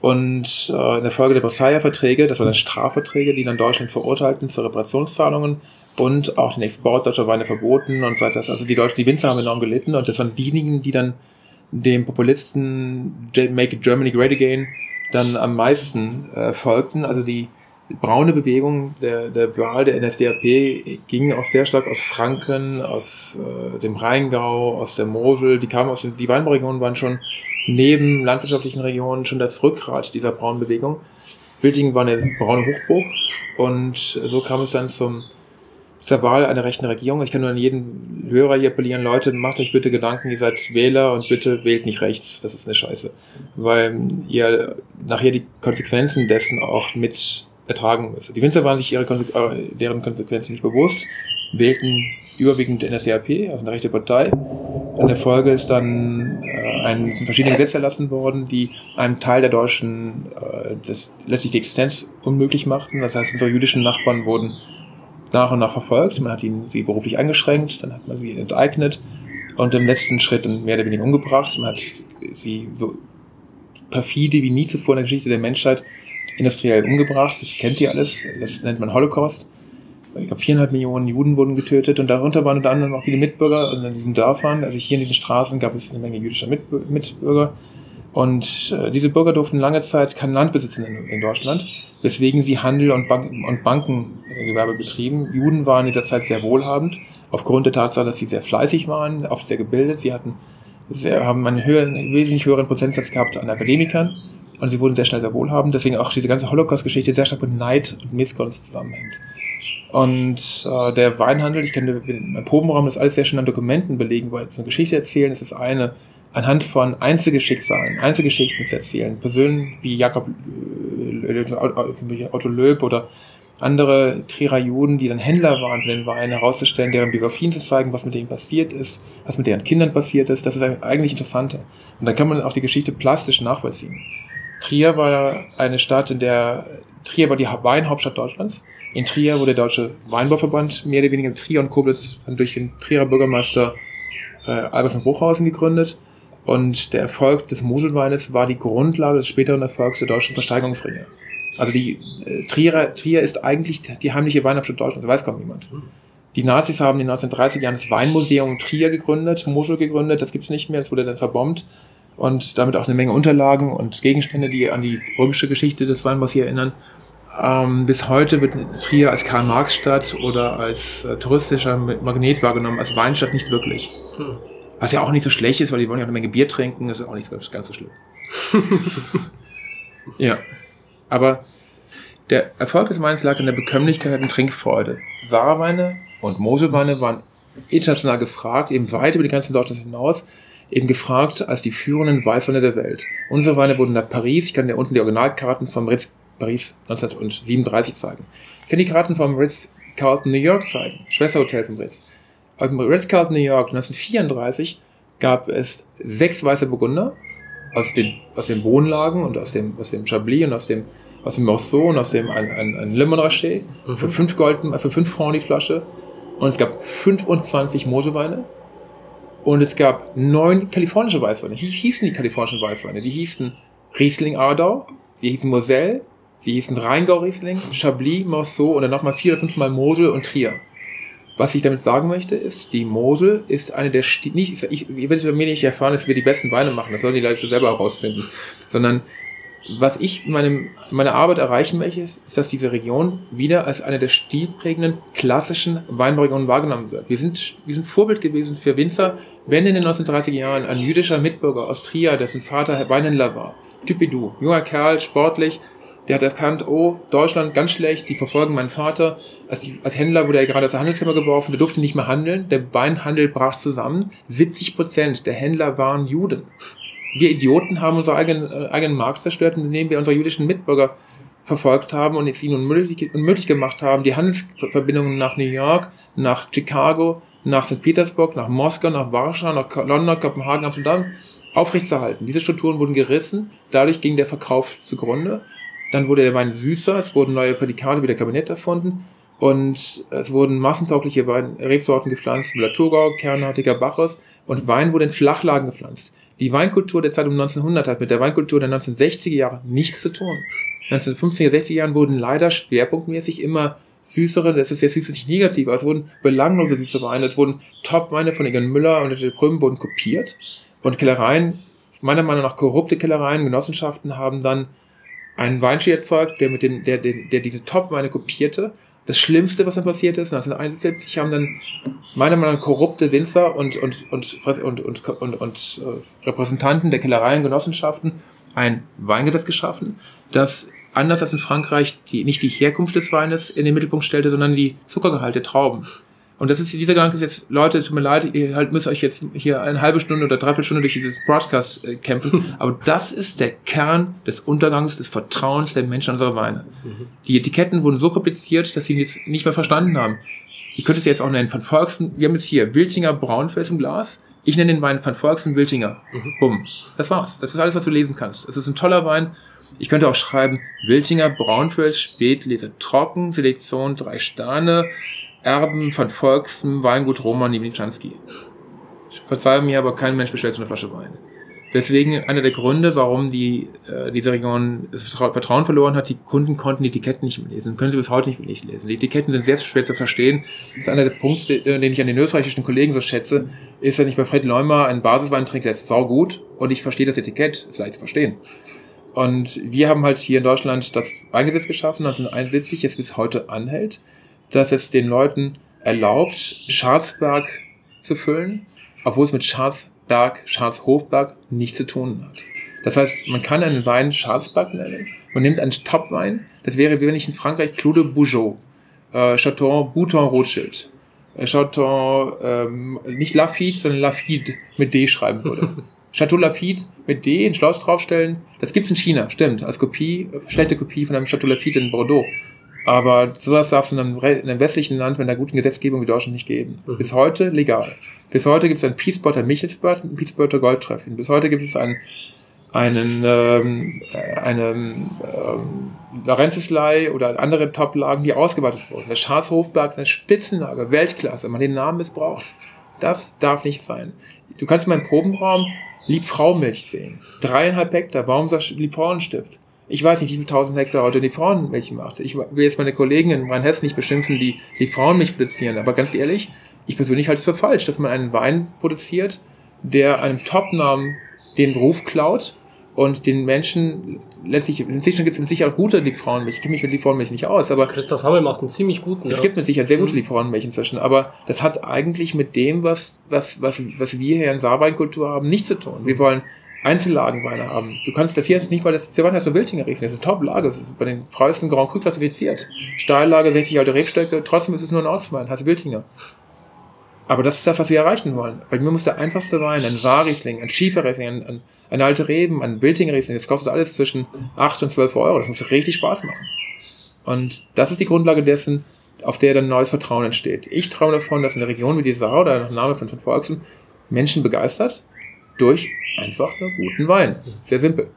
Und in der Folge der Versailler Verträge, das waren dann Strafverträge, die dann Deutschland verurteilten zu Reparationszahlungen und auch den Export deutscher Weine verboten und so weiter. Also die Winzer haben enorm gelitten und das waren diejenigen, die dann dem Populisten Make Germany Great Again dann am meisten folgten. Also die braune Bewegung der Wahl der NSDAP ging auch sehr stark aus Franken, aus dem Rheingau, aus der Mosel. Die kamen die Weinbauregionen waren schon neben landwirtschaftlichen Regionen schon das Rückgrat dieser braunen Bewegung. Wildingen war eine braune Hochburg und so kam es dann zur Wahl einer rechten Regierung. Ich kann nur an jeden Hörer hier appellieren, Leute, macht euch bitte Gedanken, ihr seid Wähler und bitte wählt nicht rechts, das ist eine Scheiße. Weil ihr nachher die Konsequenzen dessen auch mit ertragen müsst. Die Winzer waren sich deren Konsequenzen nicht bewusst, wählten überwiegend NSDAP, also eine rechte Partei. In der Folge ist dann sind verschiedene Gesetze erlassen worden, die einem Teil der Deutschen letztlich die Existenz unmöglich machten. Das heißt, unsere jüdischen Nachbarn wurden nach und nach verfolgt. Man hat sie beruflich eingeschränkt, dann hat man sie enteignet und im letzten Schritt mehr oder weniger umgebracht. Man hat sie so perfide wie nie zuvor in der Geschichte der Menschheit industriell umgebracht. Das kennt ihr alles. Das nennt man Holocaust. Ich glaube, 4,5 Millionen Juden wurden getötet und darunter waren unter anderem auch viele Mitbürger in diesen Dörfern. Also hier in diesen Straßen gab es eine Menge jüdischer Mitbürger. Und diese Bürger durften lange Zeit kein Land besitzen in Deutschland, weswegen sie Handel und Bankengewerbe betrieben. Juden waren in dieser Zeit sehr wohlhabend, aufgrund der Tatsache, dass sie sehr fleißig waren, oft sehr gebildet. Sie haben einen wesentlich höheren Prozentsatz gehabt an Akademikern und sie wurden sehr schnell sehr wohlhabend. Deswegen auch diese ganze Holocaust-Geschichte sehr stark mit Neid und Missgunst zusammenhängt. Und der Weinhandel, ich kann im Probenraum das alles sehr schön an Dokumenten belegen, weil es eine Geschichte erzählen, es ist anhand von Einzelgeschicksalen, Einzelgeschichten zu erzählen. Personen wie Jakob Otto Loeb oder andere Trierer Juden, die dann Händler waren für den Wein, herauszustellen, deren Biografien zu zeigen, was mit denen passiert ist, was mit deren Kindern passiert ist. Das ist eigentlich interessanter. Und dann kann man auch die Geschichte plastisch nachvollziehen. Trier war eine Stadt, Trier war die Weinhauptstadt Deutschlands. In Trier wurde der Deutsche Weinbauverband mehr oder weniger Trier und Koblenz durch den Trierer Bürgermeister Albert von Bruchhausen gegründet. Und der Erfolg des Moselweines war die Grundlage des späteren Erfolgs der deutschen Versteigerungsringe. Also Trier ist eigentlich die heimliche Weinhauptstadt Deutschlands, das weiß kaum niemand. Die Nazis haben in den 1930er Jahren das Weinmuseum Trier gegründet, Mosel gegründet, das gibt's nicht mehr, das wurde dann verbombt. Und damit auch eine Menge Unterlagen und Gegenstände, die an die römische Geschichte des Weinbaus hier erinnern. Bis heute wird Trier als Karl-Marx-Stadt oder als touristischer Magnet wahrgenommen, als Weinstadt nicht wirklich. Was ja auch nicht so schlecht ist, weil die wollen ja auch eine Menge Bier trinken, das ist auch nicht ganz so schlimm. Ja. Aber der Erfolg des Weins lag in der Bekömmlichkeit und Trinkfreude. Sarweine und Moselweine waren international gefragt, eben weit über die Grenzen Deutschlands hinaus, eben gefragt als die führenden Weißweine der Welt. Unsere Weine wurden nach Paris, ich kann dir unten die Originalkarten vom Ritz Paris 1937 zeigen. Ich kann die Karten vom Ritz-Carlton New York zeigen, Schwesterhotel vom Ritz. Im Ritz-Carlton New York 1934 gab es 6 weiße Burgunder aus den Bohnenlagen und aus dem Chablis und aus dem Morceau und aus dem ein Le Montrachet für 5 Francs die Flasche. Und es gab 25 Moselweine. Und es gab 9 kalifornische Weißweine. Wie hießen die kalifornischen Weißweine? Die hießen Riesling Ardau, die hießen Moselle, die hießen Rheingau Riesling, Chablis, Morceau und dann nochmal 4 oder 5 Mal Mosel und Trier. Was ich damit sagen möchte, ist, die Mosel ist eine der ihr werdet bei mir nicht erfahren, dass wir die besten Weine machen, das sollen die Leute selber herausfinden, sondern was ich in meiner Arbeit erreichen möchte, ist, dass diese Region wieder als eine der stilprägenden klassischen Weinbauregionen wahrgenommen wird. Wir sind Vorbild gewesen für Winzer, wenn in den 1930er Jahren ein jüdischer Mitbürger aus Trier, dessen Vater Weinhändler war, Typidou, junger Kerl, sportlich, der hat erkannt, oh, Deutschland ganz schlecht, die verfolgen meinen Vater. Als Händler wurde er gerade aus der Handelskammer geworfen, der durfte nicht mehr handeln, der Weinhandel brach zusammen. 70% der Händler waren Juden. Wir Idioten haben unseren eigenen Markt zerstört, indem wir unsere jüdischen Mitbürger verfolgt haben und es ihnen unmöglich gemacht haben, die Handelsverbindungen nach New York, nach Chicago, nach St. Petersburg, nach Moskau, nach Warschau, nach London, Kopenhagen, Amsterdam aufrechtzuerhalten. Diese Strukturen wurden gerissen, dadurch ging der Verkauf zugrunde. Dann wurde der Wein süßer, es wurden neue Prädikate wie der Kabinett erfunden und es wurden massentaugliche Rebsorten gepflanzt, Müller-Thurgau, Kernhartiger, Bacchus, und Wein wurde in Flachlagen gepflanzt. Die Weinkultur der Zeit um 1900 hat mit der Weinkultur der 1960er Jahre nichts zu tun. In den 1950er, 60er Jahren wurden leider schwerpunktmäßig immer süßere, das ist jetzt nicht negativ, aber es wurden belanglose süße Weine, es wurden Top-Weine von Egon Müller und der Prüm wurden kopiert und Kellereien, meiner Meinung nach korrupte Kellereien, Genossenschaften haben dann einen Weinstil erzeugt, der diese Top-Weine kopierte. Das Schlimmste, was dann passiert ist, 1971 haben dann meiner Meinung nach korrupte Winzer und Repräsentanten der Kellereien, Genossenschaften ein Weingesetz geschaffen, das anders als in Frankreich nicht die Herkunft des Weines in den Mittelpunkt stellte, sondern die Zuckergehalt der Trauben. Und dieser Gedanke ist jetzt, Leute, tut mir leid, ihr müsst euch jetzt hier eine halbe Stunde oder dreiviertel Stunde durch dieses Broadcast kämpfen, aber das ist der Kern des Untergangs, des Vertrauens der Menschen an unsere Weine. Die Etiketten wurden so kompliziert, dass sie jetzt nicht mehr verstanden haben. Ich könnte es jetzt auch nennen, Van Volksen, wir haben jetzt hier Wiltinger Braunfels im Glas, ich nenne den Wein Van Volksen Wiltinger. Bumm. Das war's. Das ist alles, was du lesen kannst. Es ist ein toller Wein. Ich könnte auch schreiben, Wiltinger Braunfels, Spätlese trocken, Selektion 3 Sterne, Erben von Volksen, Weingut Roman Niewichanski. Verzeih mir, aber kein Mensch bestellt so eine Flasche Wein. Deswegen einer der Gründe, warum diese Region das Vertrauen verloren hat, die Kunden konnten die Etiketten nicht mehr lesen, können sie bis heute nicht lesen. Die Etiketten sind sehr schwer zu verstehen. Das ist einer der Punkte, den ich an den österreichischen Kollegen so schätze, ist, wenn ich bei Fred Leumer einen Basiswein trinke, der ist saugut und ich verstehe das Etikett, ist leicht zu verstehen. Und wir haben halt hier in Deutschland das Weingesetz geschaffen, 1971, das bis heute anhält, dass es den Leuten erlaubt, Schwarzberg zu füllen, obwohl es mit Schwarzhofberg nichts zu tun hat. Das heißt, man kann einen Wein Schwarzberg nennen, man nimmt einen Topwein, das wäre, wie wenn ich in Frankreich Clos de Beaujolais, Chateau Bouton Rothschild, Chateau, nicht Lafite, sondern Lafite mit D schreiben würde. Chateau Lafite mit D, ein Schloss draufstellen, das gibt's in China, stimmt, als Kopie, schlechte Kopie von einem Chateau Lafite in Bordeaux. Aber sowas darf es in einem westlichen Land mit einer guten Gesetzgebung wie Deutschland nicht geben. Bis heute legal. Bis heute gibt es einen Peacebutter Michelsbad und einen Peacebutter Goldtreffin. Bis heute gibt es einen Larenzislei oder andere Top-Lagen, die ausgeweitet wurden. Der Schwarzhofberg ist eine Spitzenlage, Weltklasse, wenn man den Namen missbraucht. Das darf nicht sein. Du kannst in meinem Probenraum Liebfrauenmilch sehen. 3,5 Hektar, Baumsaft-Liebfrauenstift. Ich weiß nicht, wie viele 1000 Hektar heute die Frauenmilch macht. Ich will jetzt meine Kollegen in Rheinhessen nicht beschimpfen, die Frauenmilch produzieren. Aber ganz ehrlich, ich persönlich halte es für falsch, dass man einen Wein produziert, der einem Top-Namen den Ruf klaut und den Menschen letztlich, inzwischen gibt es mit Sicherheit auch gute Liebfrauenmilch. Ich kenne mich mit Liebfrauenmilch nicht aus, aber Christoph Hammel macht einen ziemlich guten. Es gibt mit Sicherheit sehr gute Liebfrauenmilch inzwischen, aber das hat eigentlich mit dem, was wir hier in Saarweinkultur haben, nichts zu tun. Wir wollen Einzellagenweine haben. Du kannst das hier nicht, weil das Wein heißt so Wiltinger Riesling, das ist eine Top-Lage, das ist bei den Preußen Grand Cru klassifiziert. Steillage, 60 alte Rebstöcke, trotzdem ist es nur ein Ortswein, heißt Wiltinger. Aber das ist das, was wir erreichen wollen. Bei mir muss der einfachste Wein, ein Saarriesling, ein Schieferriesling, ein alte Reben, ein Wiltinger Riesling, das kostet alles zwischen 8 und 12 Euro. Das muss richtig Spaß machen. Und das ist die Grundlage dessen, auf der dann neues Vertrauen entsteht. Ich träume davon, dass in der Region wie die Saar oder nach Name von Volksen Menschen begeistert durch einfach einen guten Wein. Sehr simpel.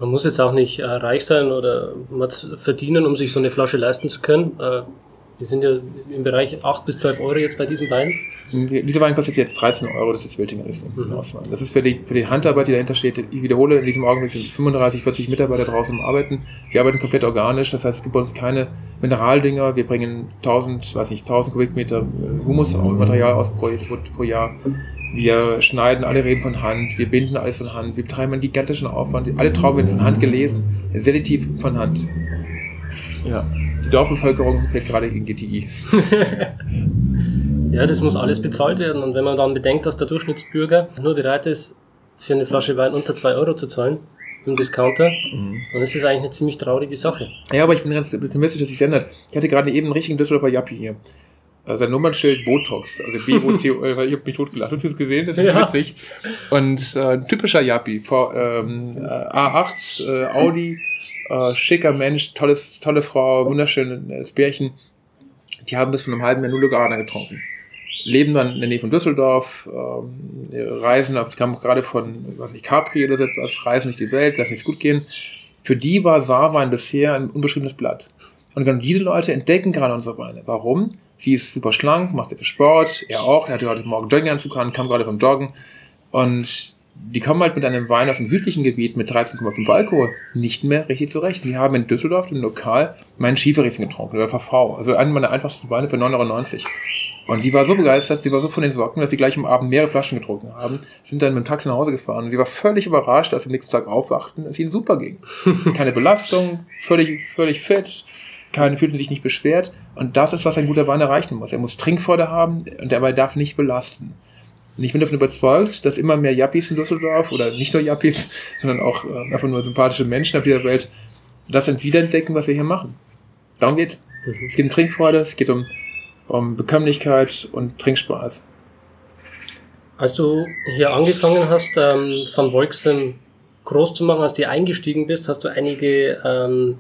Man muss jetzt auch nicht reich sein oder was verdienen, um sich so eine Flasche leisten zu können. Wir sind ja im Bereich 8 bis 12 Euro jetzt bei diesem Wein. Dieser Wein kostet jetzt 13 Euro, das ist Wiltinger Riesling. Das ist für die Handarbeit, die dahinter steht. Ich wiederhole, in diesem Augenblick sind 35, 40 Mitarbeiter draußen am Arbeiten. Wir arbeiten komplett organisch, das heißt, es gibt bei uns keine Mineraldinger. Wir bringen 1000 Kubikmeter Humusmaterial aus pro Jahr. Wir schneiden alle Reben von Hand, wir binden alles von Hand, wir betreiben einen gigantischen Aufwand, alle Trauben werden von Hand gelesen, selektiv von Hand. Ja, die Dorfbevölkerung fährt gerade in GTI. Ja, das muss alles bezahlt werden. Und wenn man dann bedenkt, dass der Durchschnittsbürger nur bereit ist, für eine Flasche Wein unter 2 Euro zu zahlen im Discounter, dann ist das eigentlich eine ziemlich traurige Sache. Ja, aber ich bin ganz optimistisch, dass sich ändert. Ich hatte gerade eben einen richtigen Düsseldorfer Jappi hier. Sein Nummernschild Botox, also B-O-T-O, ich habe mich totgelacht. Hast du es gesehen? Das ist witzig. Und typischer Jappi. A8, Audi, schicker Mensch, tolle Frau, wunderschönes Bärchen. Die haben bis vor einem halben Jahr nur Lugana getrunken. Leben dann in der Nähe von Düsseldorf, reisen, kamen gerade von, Capri oder so etwas, reisen durch die Welt, lassen es gut gehen. Für die war Saarwein bisher ein unbeschriebenes Blatt. Und genau diese Leute entdecken gerade unsere Weine. Warum? Sie ist super schlank, macht sehr viel Sport, er auch, er hatte heute Morgen Jogginganzug an, kam gerade vom Joggen. Und die kommen halt mit einem Wein aus dem südlichen Gebiet mit 13,5 Alkohol nicht mehr richtig zurecht. Die haben in Düsseldorf im Lokal meinen Schieferriesling getrunken, oder VV. Also einen meiner einfachsten Weine für 9,90 €. Und die war so begeistert, sie war so von den Socken, dass sie gleich am Abend mehrere Flaschen getrunken haben, sind dann mit dem Taxi nach Hause gefahren. Und sie war völlig überrascht, als sie am nächsten Tag aufwachten, dass es ihnen super ging. Keine Belastung, völlig fit, fühlten sich nicht beschwert. Und das ist, was ein guter Wein erreichen muss. Er muss Trinkfreude haben und dabei darf nicht belasten. Und ich bin davon überzeugt, dass immer mehr Jappis in Düsseldorf, oder nicht nur Jappis, sondern auch einfach nur sympathische Menschen auf dieser Welt, das wiederentdecken, was wir hier machen. Darum geht's. Es geht um Trinkfreude, es geht um Bekömmlichkeit und Trinkspaß. Als du hier angefangen hast, Van Volxem groß zu machen, als du eingestiegen bist, hast du einige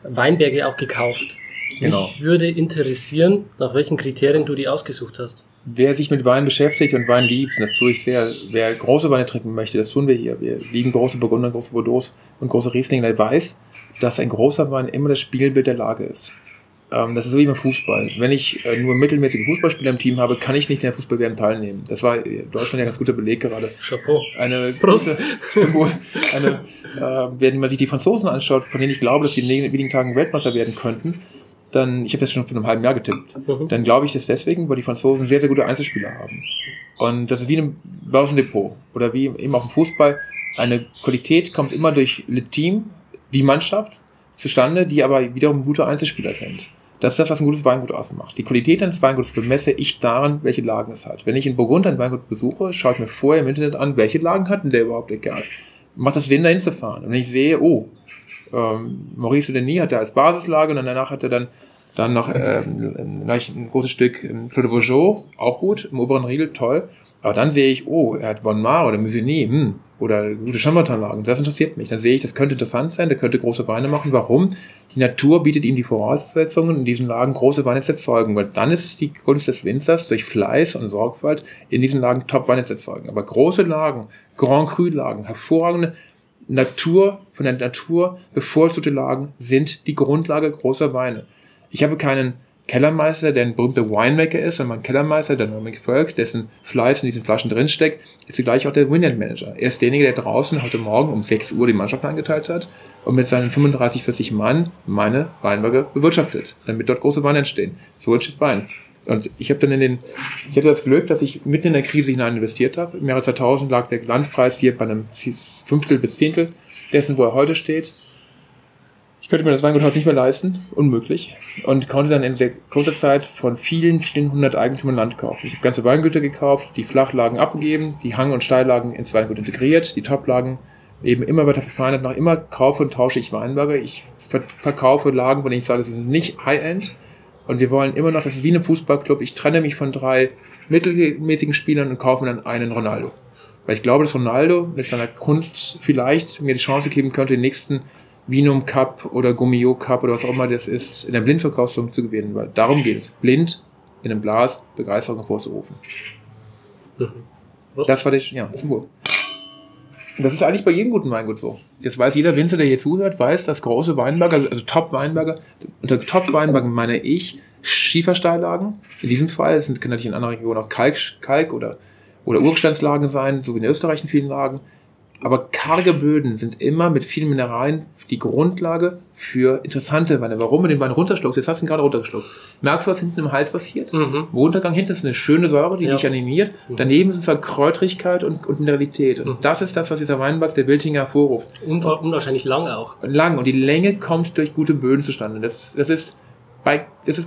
Weinberge auch gekauft. Genau. Mich würde interessieren, nach welchen Kriterien du die ausgesucht hast. Wer sich mit Wein beschäftigt und Wein liebt, und das tue ich sehr, wer große Weine trinken möchte, das tun wir hier. Wir lieben große Burgunder, große Bordeaux und große Riesling, der weiß, dass ein großer Wein immer das Spiegelbild der Lage ist. Das ist so wie beim Fußball. Wenn ich nur mittelmäßige Fußballspieler im Team habe, kann ich nicht in der Fußball-WM teilnehmen. Das war in Deutschland ja ein ganz guter Beleg gerade. Chapeau. Eine große Symbol. Wenn man sich die Franzosen anschaut, von denen ich glaube, dass sie in wenigen Tagen Weltmeister werden könnten, dann, ich habe das schon vor einem halben Jahr getippt, dann glaube ich das deswegen, weil die Franzosen sehr, sehr gute Einzelspieler haben. Und das ist wie in einem Börsendepot oder wie eben auch im Fußball. Eine Qualität kommt immer durch das Team, die Mannschaft zustande, die aber wiederum gute Einzelspieler sind. Das ist das, was ein gutes Weingut ausmacht. Die Qualität eines Weingutes bemesse ich daran, welche Lagen es hat. Wenn ich in Burgund ein Weingut besuche, schaue ich mir vorher im Internet an, welche Lagen hat denn der überhaupt egal. Macht das Sinn, da hinzufahren. Und wenn ich sehe, Maurice Denis hat er als Basislage und danach hat er dann noch ein großes Stück Clos de Vougeot, auch gut, im oberen Riegel, toll. Aber dann sehe ich, er hat Bonnemar oder Musigny, oder gute Chambertin-Lagen. Das interessiert mich. Dann sehe ich, das könnte interessant sein, der könnte große Weine machen. Warum? Die Natur bietet ihm die Voraussetzungen, in diesen Lagen große Weine zu erzeugen, weil dann ist es die Kunst des Winzers, durch Fleiß und Sorgfalt in diesen Lagen Top-Weine zu erzeugen. Aber große Lagen, Grand Cru-Lagen, hervorragende von der Natur bevorzugte Lagen sind die Grundlage großer Weine. Ich habe keinen Kellermeister, der ein berühmter Winemaker ist, sondern mein Kellermeister, der Norman Volk, dessen Fleiß in diesen Flaschen drinsteckt, ist zugleich auch der Vineyard Manager. Er ist derjenige, der draußen heute Morgen um 6 Uhr die Mannschaft eingeteilt hat und mit seinen 35, 40 Mann meine Weinberge bewirtschaftet, damit dort große Weine entstehen. So entsteht Wein. Und ich hatte das Glück, dass ich mitten in der Krise hinein investiert habe. Im Jahre 2000 lag der Landpreis hier bei einem Fünftel bis Zehntel dessen, wo er heute steht. Ich könnte mir das Weingut heute nicht mehr leisten, unmöglich, und konnte dann in sehr kurzer Zeit von vielen, vielen hundert Eigentümern Land kaufen. Ich habe ganze Weingüter gekauft, die Flachlagen abgegeben, die Hang- und Steillagen ins Weingut integriert, die Toplagen eben immer weiter verfeinert. Noch immer kaufe und tausche ich Weinberge. Ich verkaufe Lagen, von denen ich sage, sie sind nicht High-End. Und wir wollen immer noch, das ist wie ein Fußballclub, ich trenne mich von 3 mittelmäßigen Spielern und kaufe mir dann einen Ronaldo. Weil ich glaube, dass Ronaldo mit seiner Kunst vielleicht mir die Chance geben könnte, den nächsten Vinum Cup oder Gummio Cup oder was auch immer das ist, in der Blindverkaufssumme zu gewinnen. Weil darum geht es. Blind in einem Glas Begeisterung hervorzurufen. Das war das Symbol. Und das ist eigentlich bei jedem guten Weingut so. Jetzt weiß jeder Winzer, der hier zuhört, weiß, dass große Weinberge, also Top-Weinberge, unter Top-Weinbergen meine ich Schiefersteillagen. In diesem Fall, es können natürlich in anderen Regionen auch Kalk oder Urgesteinslagen sein, so wie in Österreich in vielen Lagen. Aber karge Böden sind immer mit vielen Mineralien die Grundlage für interessante Weine. Warum du den Wein runterschluckst? Jetzt hast du ihn gerade runtergeschluckt. Merkst du, was hinten im Hals passiert? Im Untergang hinten ist eine schöne Säure, die dich animiert. Daneben ist es Kräutrigkeit und Mineralität. Und das ist das, was dieser Weinberg der Wiltinger hervorruft. Unwahrscheinlich lang auch. Lang. Und die Länge kommt durch gute Böden zustande. Das ist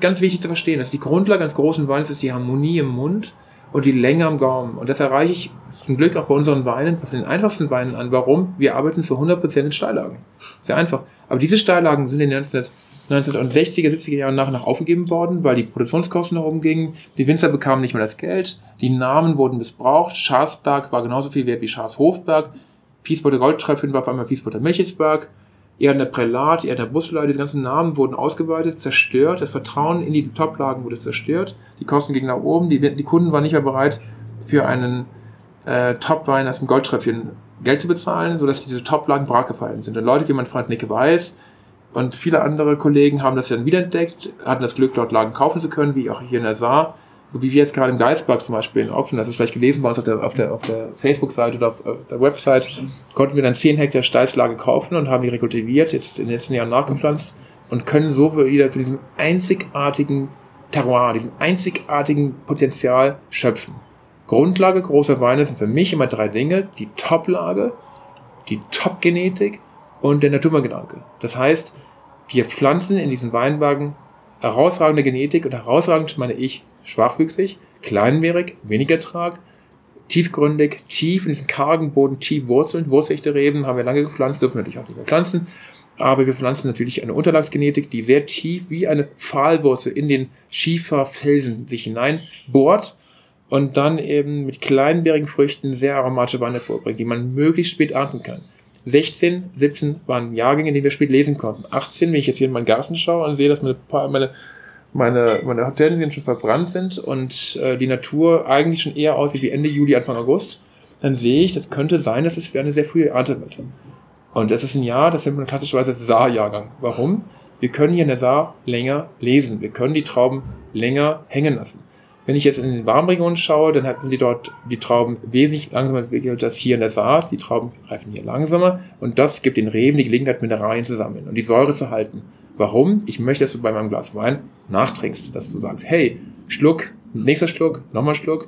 ganz wichtig zu verstehen. Das ist die Grundlage eines großen Weins, ist die Harmonie im Mund und die Länge am Gaumen. Und das erreiche ich zum Glück auch bei unseren Weinen, bei den einfachsten Weinen an. Warum? Wir arbeiten zu 100% in Steillagen. Sehr einfach. Aber diese Steillagen sind in den 1960er, 70er Jahren nach und nach aufgegeben worden, weil die Produktionskosten nach oben gingen. Die Winzer bekamen nicht mehr das Geld. Die Namen wurden missbraucht. Schaarsberg war genauso viel wert wie Schaarshoofberg. Piesbotter Goldtröpfchen war auf einmal Piesbotter Melchelsberg. Erdener Prälat, Erdener Busleiter, diese ganzen Namen wurden ausgeweitet, zerstört. Das Vertrauen in die Toplagen wurde zerstört. Die Kosten gingen nach oben. Die Kunden waren nicht mehr bereit, für einen Topwein aus dem Goldtröpfchen Geld zu bezahlen, sodass diese Toplagen brach gefallen sind. Und Leute wie mein Freund Nicke Weiß und viele andere Kollegen haben das dann wiederentdeckt, hatten das Glück, dort Lagen kaufen zu können, wie auch hier in der Saar. So wie wir jetzt gerade im Geisberg zum Beispiel in Opfen, das ist vielleicht gelesen bei uns auf der Facebook-Seite oder auf der Website, konnten wir dann 10 Hektar Steißlage kaufen und haben die rekultiviert, jetzt in den letzten Jahren nachgepflanzt und können so wieder für diesen einzigartigen Terroir, diesen einzigartigen Potenzial schöpfen. Grundlage großer Weine sind für mich immer 3 Dinge: die Toplage, die Top-Genetik und der Naturgedanke. Das heißt, wir pflanzen in diesen Weinbergen herausragende Genetik, und herausragend meine ich schwachwüchsig, kleinbeerig, wenig Ertrag, tiefgründig, tief in diesen kargen Boden, tief wurzelnd. Wurzelte Reben haben wir lange gepflanzt, dürfen wir natürlich auch nicht mehr pflanzen. Aber wir pflanzen natürlich eine Unterlagsgenetik, die sehr tief wie eine Pfahlwurzel in den Schieferfelsen sich hinein bohrt und dann eben mit kleinbeerigen Früchten sehr aromatische Weine hervorbringt, die man möglichst spät ernten kann. 16, 17 waren Jahrgänge, in denen wir spät lesen konnten. 18, wenn ich jetzt hier in meinen Garten schaue und sehe, dass meine Hortensien schon verbrannt sind und die Natur eigentlich schon eher aussieht wie Ende Juli, Anfang August, dann sehe ich, das könnte sein, dass es für eine sehr frühe Ernte wird. Und das ist ein Jahr, das nennt man klassischerweise Saarjahrgang. Warum? Wir können hier in der Saar länger lesen. Wir können die Trauben länger hängen lassen. Wenn ich jetzt in den Warmregionen schaue, dann haben die dort die Trauben wesentlich langsamer entwickelt als hier in der Saar. Die Trauben reifen hier langsamer und das gibt den Reben die Gelegenheit, Mineralien zu sammeln und die Säure zu halten. Warum? Ich möchte, dass du bei meinem Glas Wein nachtrinkst, dass du sagst, hey, Schluck, nächster Schluck, nochmal Schluck.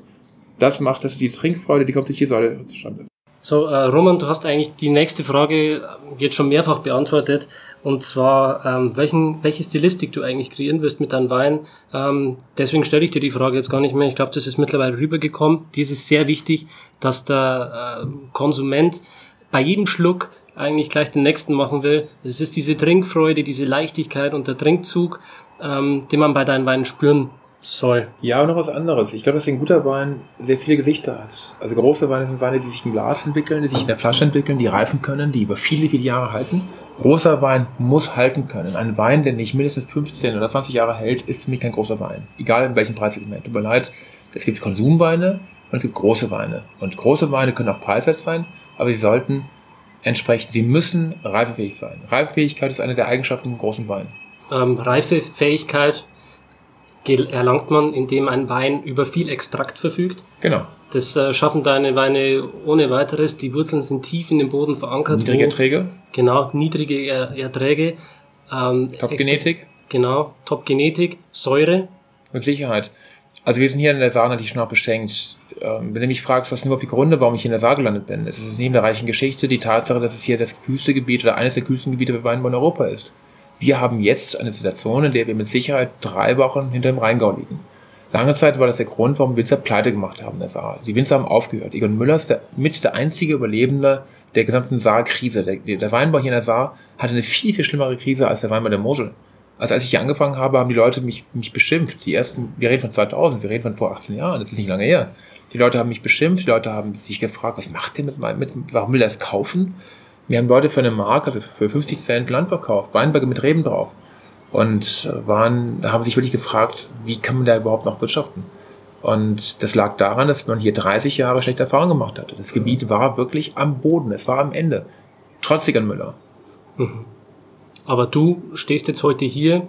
Das macht, dass die Trinkfreude, die kommt durch die Säure zustande. So, Roman, du hast eigentlich die nächste Frage jetzt schon mehrfach beantwortet, und zwar, welche Stilistik du eigentlich kreieren wirst mit deinem Wein. Deswegen stelle ich dir die Frage jetzt gar nicht mehr. Ich glaube, das ist mittlerweile rübergekommen. Dies ist sehr wichtig, dass der Konsument bei jedem Schluck eigentlich gleich den nächsten machen will. Es ist diese Trinkfreude, diese Leichtigkeit und der Trinkzug, den man bei deinen Weinen spüren soll. Ja, und noch was anderes. Ich glaube, dass ein guter Wein sehr viele Gesichter hat. Also große Weine sind Weine, die sich im Glas entwickeln, die sich in der Flasche entwickeln, die reifen können, die über viele, viele Jahre halten. Großer Wein muss halten können. Ein Wein, der nicht mindestens 15 oder 20 Jahre hält, ist für mich kein großer Wein. Egal in welchem Preissegment. Tut mir leid, es gibt Konsumweine und es gibt große Weine. Und große Weine können auch preiswert sein, aber sie sollten entsprechend, sie müssen reifefähig sein. Reifefähigkeit ist eine der Eigenschaften von großen Weinen. Reifefähigkeit erlangt man, indem ein Wein über viel Extrakt verfügt. Genau. Das schaffen deine Weine ohne weiteres. Die Wurzeln sind tief in den Boden verankert. Niedrige Erträge. Genau, niedrige Erträge. Top-Genetik. Genau, Top-Genetik, Säure. Mit Sicherheit. Also wir sind hier in der Saar natürlich schon auch beschenkt. Wenn du mich fragst, was sind überhaupt die Gründe, warum ich hier in der Saar gelandet bin, es ist neben der reichen Geschichte die Tatsache, dass es hier das kühlste Gebiet oder eines der kühlsten Gebiete für Weinbau in Europa ist. Wir haben jetzt eine Situation, in der wir mit Sicherheit 3 Wochen hinter dem Rheingau liegen. Lange Zeit war das der Grund, warum Winzer pleite gemacht haben in der Saar. Die Winzer haben aufgehört. Egon Müller ist mit der einzige Überlebende der gesamten Saar-Krise. Der Weinbau hier in der Saar hatte eine viel, viel schlimmere Krise als der Weinbau der Mosel. Also als ich hier angefangen habe, haben die Leute mich beschimpft. Wir reden von 2000, wir reden von vor 18 Jahren, das ist nicht lange her. Die Leute haben mich beschimpft, die Leute haben sich gefragt, was macht ihr warum will er es kaufen? Wir haben Leute für eine Mark, also für 50 Cent Land verkauft, Weinberge mit Reben drauf. Und haben sich wirklich gefragt, wie kann man da überhaupt noch wirtschaften? Und das lag daran, dass man hier 30 Jahre schlechte Erfahrungen gemacht hatte. Das Gebiet war wirklich am Boden, es war am Ende. Trotz Egon Müller. Mhm. Aber du stehst jetzt heute hier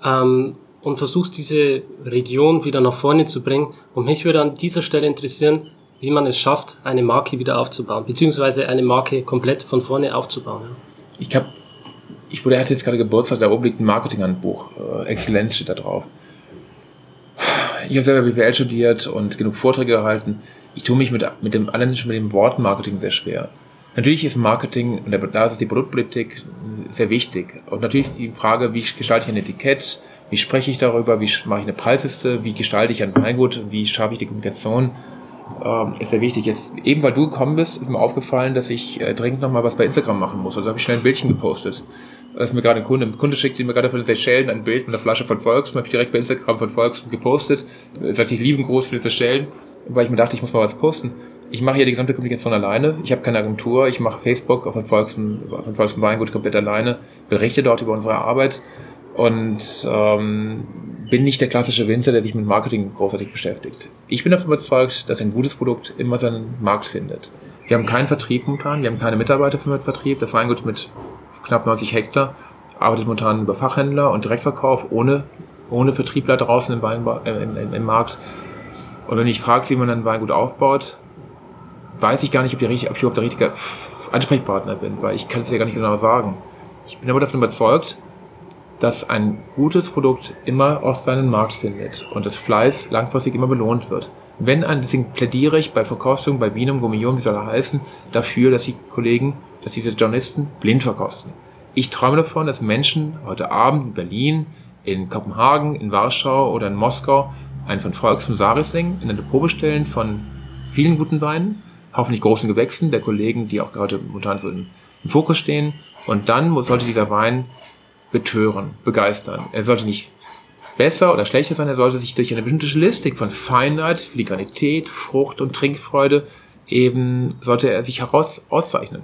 und versuchst diese Region wieder nach vorne zu bringen. Und mich würde an dieser Stelle interessieren, wie man es schafft, eine Marke wieder aufzubauen, beziehungsweise eine Marke komplett von vorne aufzubauen. Ja. Er hatte jetzt gerade Geburtstag, da oben liegt ein Marketinghandbuch, Exzellenz steht da drauf. Ich habe selber BWL studiert und genug Vorträge gehalten. Ich tue mich allein schon mit dem Wort Marketing sehr schwer. Natürlich ist Marketing, und da ist die Produktpolitik sehr wichtig. Und natürlich ist die Frage, wie gestalte ich ein Etikett, wie spreche ich darüber, wie mache ich eine Preisliste, wie gestalte ich ein Weingut, wie schaffe ich die Kommunikation, ist sehr wichtig. Jetzt, eben weil du gekommen bist, ist mir aufgefallen, dass ich dringend nochmal was bei Instagram machen muss. Also habe ich schnell ein Bildchen gepostet. Das ist mir gerade ein Kunde schickte mir gerade von den Seychellen ein Bild mit einer Flasche von Volkswagen, habe ich direkt bei Instagram von Volkswagen gepostet. Sagte ich, lieben Gruß für die Seychellen, weil ich mir dachte, ich muss mal was posten. Ich mache hier die gesamte Kommunikation alleine. Ich habe keine Agentur. Ich mache Facebook von Volkswagen Weingut komplett alleine, berichte dort über unsere Arbeit und bin nicht der klassische Winzer, der sich mit Marketing großartig beschäftigt. Ich bin davon überzeugt, dass ein gutes Produkt immer seinen Markt findet. Wir haben keinen Vertrieb momentan, wir haben keine Mitarbeiter für den Vertrieb. Das Weingut mit knapp 90 Hektar arbeitet momentan über Fachhändler und Direktverkauf ohne Vertriebler draußen im Markt. Und wenn ich frage, wie man ein Weingut aufbaut, weiß ich gar nicht, ob ich überhaupt der richtige Ansprechpartner bin, weil ich kann es ja gar nicht genau sagen. Ich bin aber davon überzeugt, dass ein gutes Produkt immer auch seinen Markt findet und das Fleiß langfristig immer belohnt wird. Deswegen plädiere ich bei Verkostung, bei Vinum, Gourmillon, wie soll er heißen, dafür, dass diese Journalisten blind verkosten. Ich träume davon, dass Menschen heute Abend in Berlin, in Kopenhagen, in Warschau oder in Moskau einen von Volkswagen Riesling in eine Probe stellen von vielen guten Weinen, hoffentlich großen Gewächsen der Kollegen, die auch gerade momentan so im Fokus stehen. Und dann sollte dieser Wein betören, begeistern. Er sollte nicht besser oder schlechter sein, er sollte sich durch eine bestimmte Stilistik von Feinheit, Filigranität, Frucht und Trinkfreude sollte er sich auszeichnen.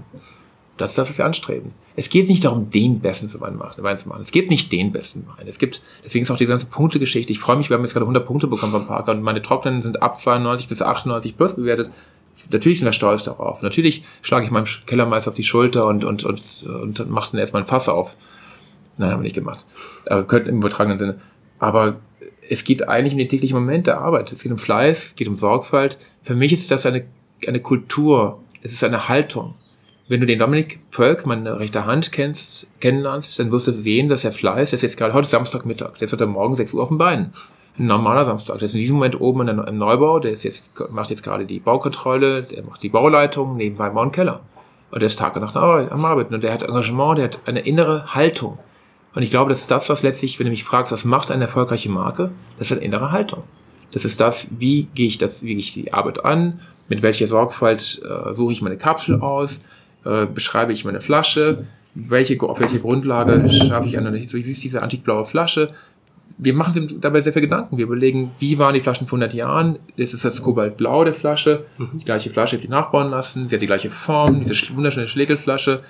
Das ist das, was wir anstreben. Es geht nicht darum, den besten Wein zu machen. Es gibt nicht den besten Wein. Deswegen ist auch diese ganze Punktegeschichte. Ich freue mich, wir haben jetzt gerade 100 Punkte bekommen vom Parker und meine Trockenen sind ab 92 bis 98 plus bewertet. Natürlich sind wir stolz darauf. Natürlich schlage ich meinem Kellermeister auf die Schulter und mache dann erstmal ein Fass auf. Nein, haben wir nicht gemacht. Aber könnten im übertragenen Sinne. Aber es geht eigentlich um den täglichen Moment der Arbeit. Es geht um Fleiß, es geht um Sorgfalt. Für mich ist das eine Kultur. Es ist eine Haltung. Wenn du den Dominik Völk, meine rechte Hand, kennenlernst, dann wirst du sehen, dass der Fleiß, der ist jetzt gerade heute Samstagmittag, jetzt wird er morgen 6 Uhr auf den Beinen. Ein normaler Samstag. Der ist in diesem Moment oben im Neubau, macht jetzt gerade die Baukontrolle, der macht die Bauleitung, nebenbei bauen Keller. Und der ist Tag und Nacht am Arbeiten. Und der hat Engagement, der hat eine innere Haltung. Und ich glaube, das ist das, was letztlich, wenn du mich fragst, was macht eine erfolgreiche Marke? Das ist eine innere Welche Das ist das, wie gehe ich die Arbeit an, mit welcher Sorgfalt suche ich meine Kapsel aus, beschreibe ich meine Flasche, auf welche Grundlage schaffe ich so ist diese antikblaue Flasche. Wir machen uns dabei sehr viel Gedanken. Wir überlegen, wie waren die Flaschen vor 100 Jahren? Es ist das Kobaltblau der Flasche, die gleiche Flasche, die nachbauen lassen, sie hat die gleiche Form, diese wunderschöne Schlegelflasche.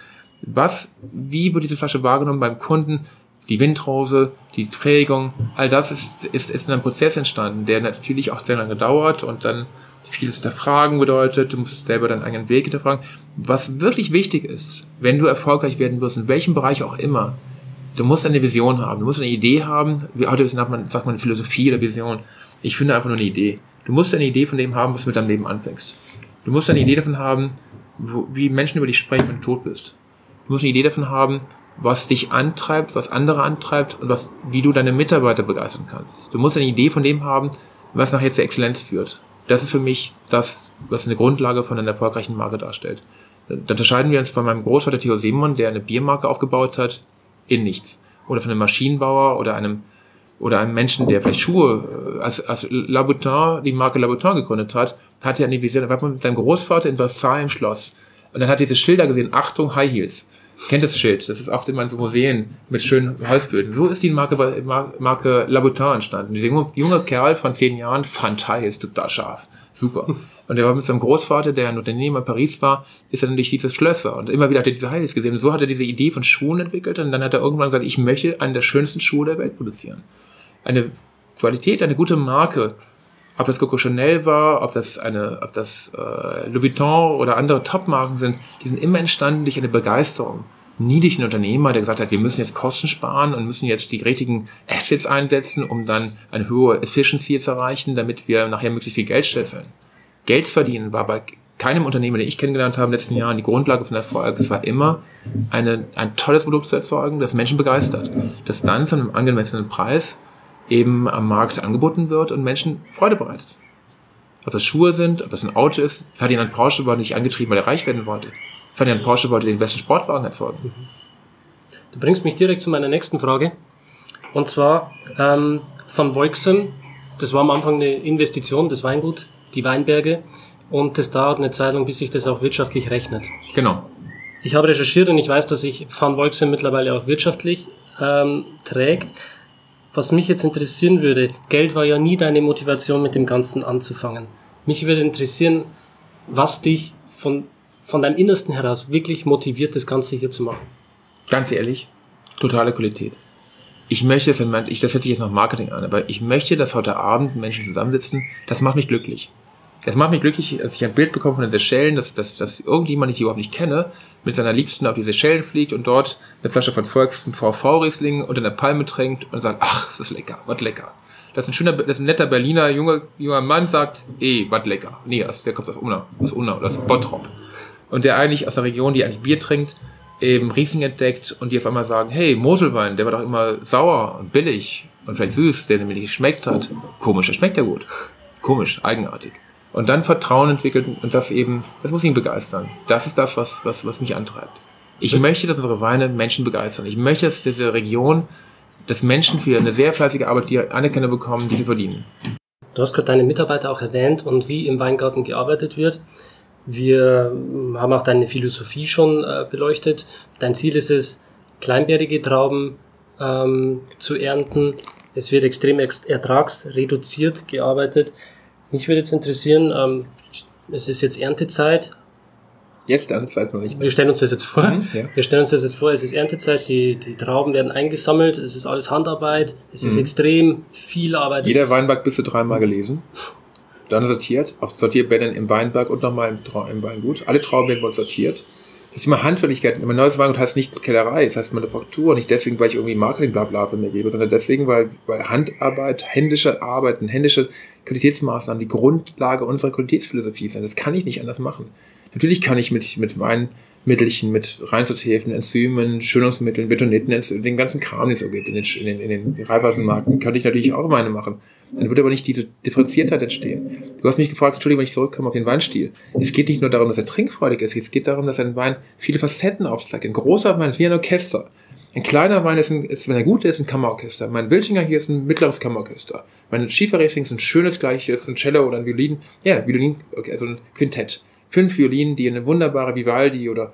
Wie wird diese Flasche wahrgenommen beim Kunden? Die Windrose, die Prägung, all das ist in einem Prozess entstanden, der natürlich auch sehr lange dauert und dann vieles hinterfragen bedeutet. Du musst selber deinen eigenen Weg hinterfragen. Was wirklich wichtig ist, wenn du erfolgreich werden wirst, in welchem Bereich auch immer, du musst eine Vision haben, du musst eine Idee haben. Heute sagt man eine Philosophie oder Vision. Ich finde einfach nur eine Idee. Du musst eine Idee von dem haben, was du mit deinem Leben anfängst. Du musst eine Idee davon haben, wie Menschen über dich sprechen, wenn du tot bist. Du musst eine Idee davon haben, was dich antreibt, was andere antreibt und wie du deine Mitarbeiter begeistern kannst. Du musst eine Idee von dem haben, was nachher zur Exzellenz führt. Das ist für mich das, was eine Grundlage von einer erfolgreichen Marke darstellt. Da unterscheiden wir uns von meinem Großvater Theo Simon, der eine Biermarke aufgebaut hat, in nichts. Oder von einem Maschinenbauer oder einem Menschen, der vielleicht Schuhe, als Louboutin, die Marke Louboutin gegründet hat er eine Vision. Da war man mit seinem Großvater in Versailles im Schloss. Und dann hat er diese Schilder gesehen, Achtung, High Heels. Kennt das Schild? Das ist oft immer in so Museen mit schönen Holzböden. So ist die Marke Louboutin entstanden. Dieser junge Kerl von 10 Jahren fand High Heels total scharf. Super. Und er war mit seinem Großvater, der ein Unternehmer in Paris war, ist er dann durch diese Schlösser. Und immer wieder hat er diese High Heels gesehen. Und so hat er diese Idee von Schuhen entwickelt. Und dann hat er irgendwann gesagt, ich möchte einen der schönsten Schuhe der Welt produzieren. Eine Qualität, eine gute Marke. Ob das Coco Chanel war, ob das Louis Vuitton oder andere Top-Marken sind, die sind immer entstanden durch eine Begeisterung. Nie durch einen Unternehmer, der gesagt hat, wir müssen jetzt Kosten sparen und müssen jetzt die richtigen Assets einsetzen, um dann eine hohe Efficiency zu erreichen, damit wir nachher möglichst viel Geld scheffeln. Geld verdienen war bei keinem Unternehmen, den ich kennengelernt habe in den letzten Jahren, die Grundlage von Erfolg. Es war immer ein tolles Produkt zu erzeugen, das Menschen begeistert. Das dann zu einem angemessenen Preis eben am Markt angeboten wird und Menschen Freude bereitet. Ob das Schuhe sind, ob das ein Auto ist. Ferdinand Porsche war nicht angetrieben, weil er reich werden wollte. Ferdinand Porsche wollte den besten Sportwagen erzeugen. Du bringst mich direkt zu meiner nächsten Frage. Und zwar Van Volxem, das war am Anfang eine Investition, das Weingut, die Weinberge. Und das dauert eine Zeit lang, bis sich das auch wirtschaftlich rechnet. Genau. Ich habe recherchiert und ich weiß, dass sich Van Volxem mittlerweile auch wirtschaftlich trägt. Was mich jetzt interessieren würde, Geld war ja nie deine Motivation, mit dem Ganzen anzufangen. Mich würde interessieren, was dich von deinem Innersten heraus wirklich motiviert, das Ganze hier zu machen. Ganz ehrlich, totale Qualität. Ich möchte, das hört sich jetzt nach Marketing an, aber ich möchte, dass heute Abend Menschen zusammensitzen. Das macht mich glücklich. Es macht mich glücklich, dass ich ein Bild bekomme von den Seychellen, dass irgendjemand, den ich überhaupt nicht kenne, mit seiner Liebsten auf die Seychellen fliegt und dort eine Flasche von Volksem VV-Riesling unter einer Palme trinkt und sagt, ach, das ist lecker, was lecker. Dass ein netter Berliner junger Mann sagt, was lecker. Nee, der kommt aus Unna oder aus Bottrop. Und der eigentlich aus der Region, die eigentlich Bier trinkt, eben Riesling entdeckt und die auf einmal sagen, hey, Moselwein, der war doch immer sauer und billig und vielleicht süß, der nämlich geschmeckt hat. Komisch, der schmeckt ja gut. Komisch, eigenartig. Und dann Vertrauen entwickelt und das muss ihn begeistern. Das ist das, was mich antreibt. Ich möchte, dass unsere Weine Menschen begeistern. Ich möchte, dass diese Region, dass Menschen für eine sehr fleißige Arbeit die Anerkennung bekommen, die sie verdienen. Du hast gerade deine Mitarbeiter auch erwähnt und wie im Weingarten gearbeitet wird. Wir haben auch deine Philosophie schon beleuchtet. Dein Ziel ist es, kleinbärige Trauben zu ernten. Es wird extrem ertragsreduziert gearbeitet. Mich würde jetzt interessieren, es ist jetzt Erntezeit. Jetzt Erntezeit noch nicht. Wir stellen uns das jetzt vor. Ja. Wir stellen uns das jetzt vor, es ist Erntezeit, die Trauben werden eingesammelt, es ist alles Handarbeit, es ist extrem viel Arbeit. Jeder Weinberg bist du 3-mal gelesen. Dann sortiert, auf Sortierbändern im Weinberg und nochmal im Weingut. Alle Trauben werden bei uns sortiert. Das ist immer Handwerklichkeit. Mein neues Weingut heißt nicht Kellerei, es heißt Manufaktur. Nicht deswegen, weil ich irgendwie Marketing-Blabla von mir gebe, sondern deswegen, weil Handarbeit, händische Arbeiten, händische Qualitätsmaßnahmen die Grundlage unserer Qualitätsphilosophie sind. Das kann ich nicht anders machen. Natürlich kann ich mit Weinmittelchen, mit Reinzuthäfen, Enzymen, Schönungsmitteln, Betoniten, den ganzen Kram, den es so gibt in den Raiffeisenmarken, könnte ich natürlich auch meine machen. Dann würde aber nicht diese Differenziertheit entstehen. Du hast mich gefragt, Entschuldigung, wenn ich zurückkomme auf den Weinstil. Es geht nicht nur darum, dass er trinkfreudig ist, es geht darum, dass ein Wein viele Facetten aufzeigt. Ein großer Wein ist wie ein Orchester. Ein kleiner Wein ist, wenn er gut ist, ein Kammerorchester. Mein Wilchinger hier ist ein mittleres Kammerorchester. Mein Schieferriesling ist ein schönes gleiches, ein Cello oder ein Violin. Ja, Violin, okay, also ein Quintett. 5 Violinen, die eine wunderbare Vivaldi oder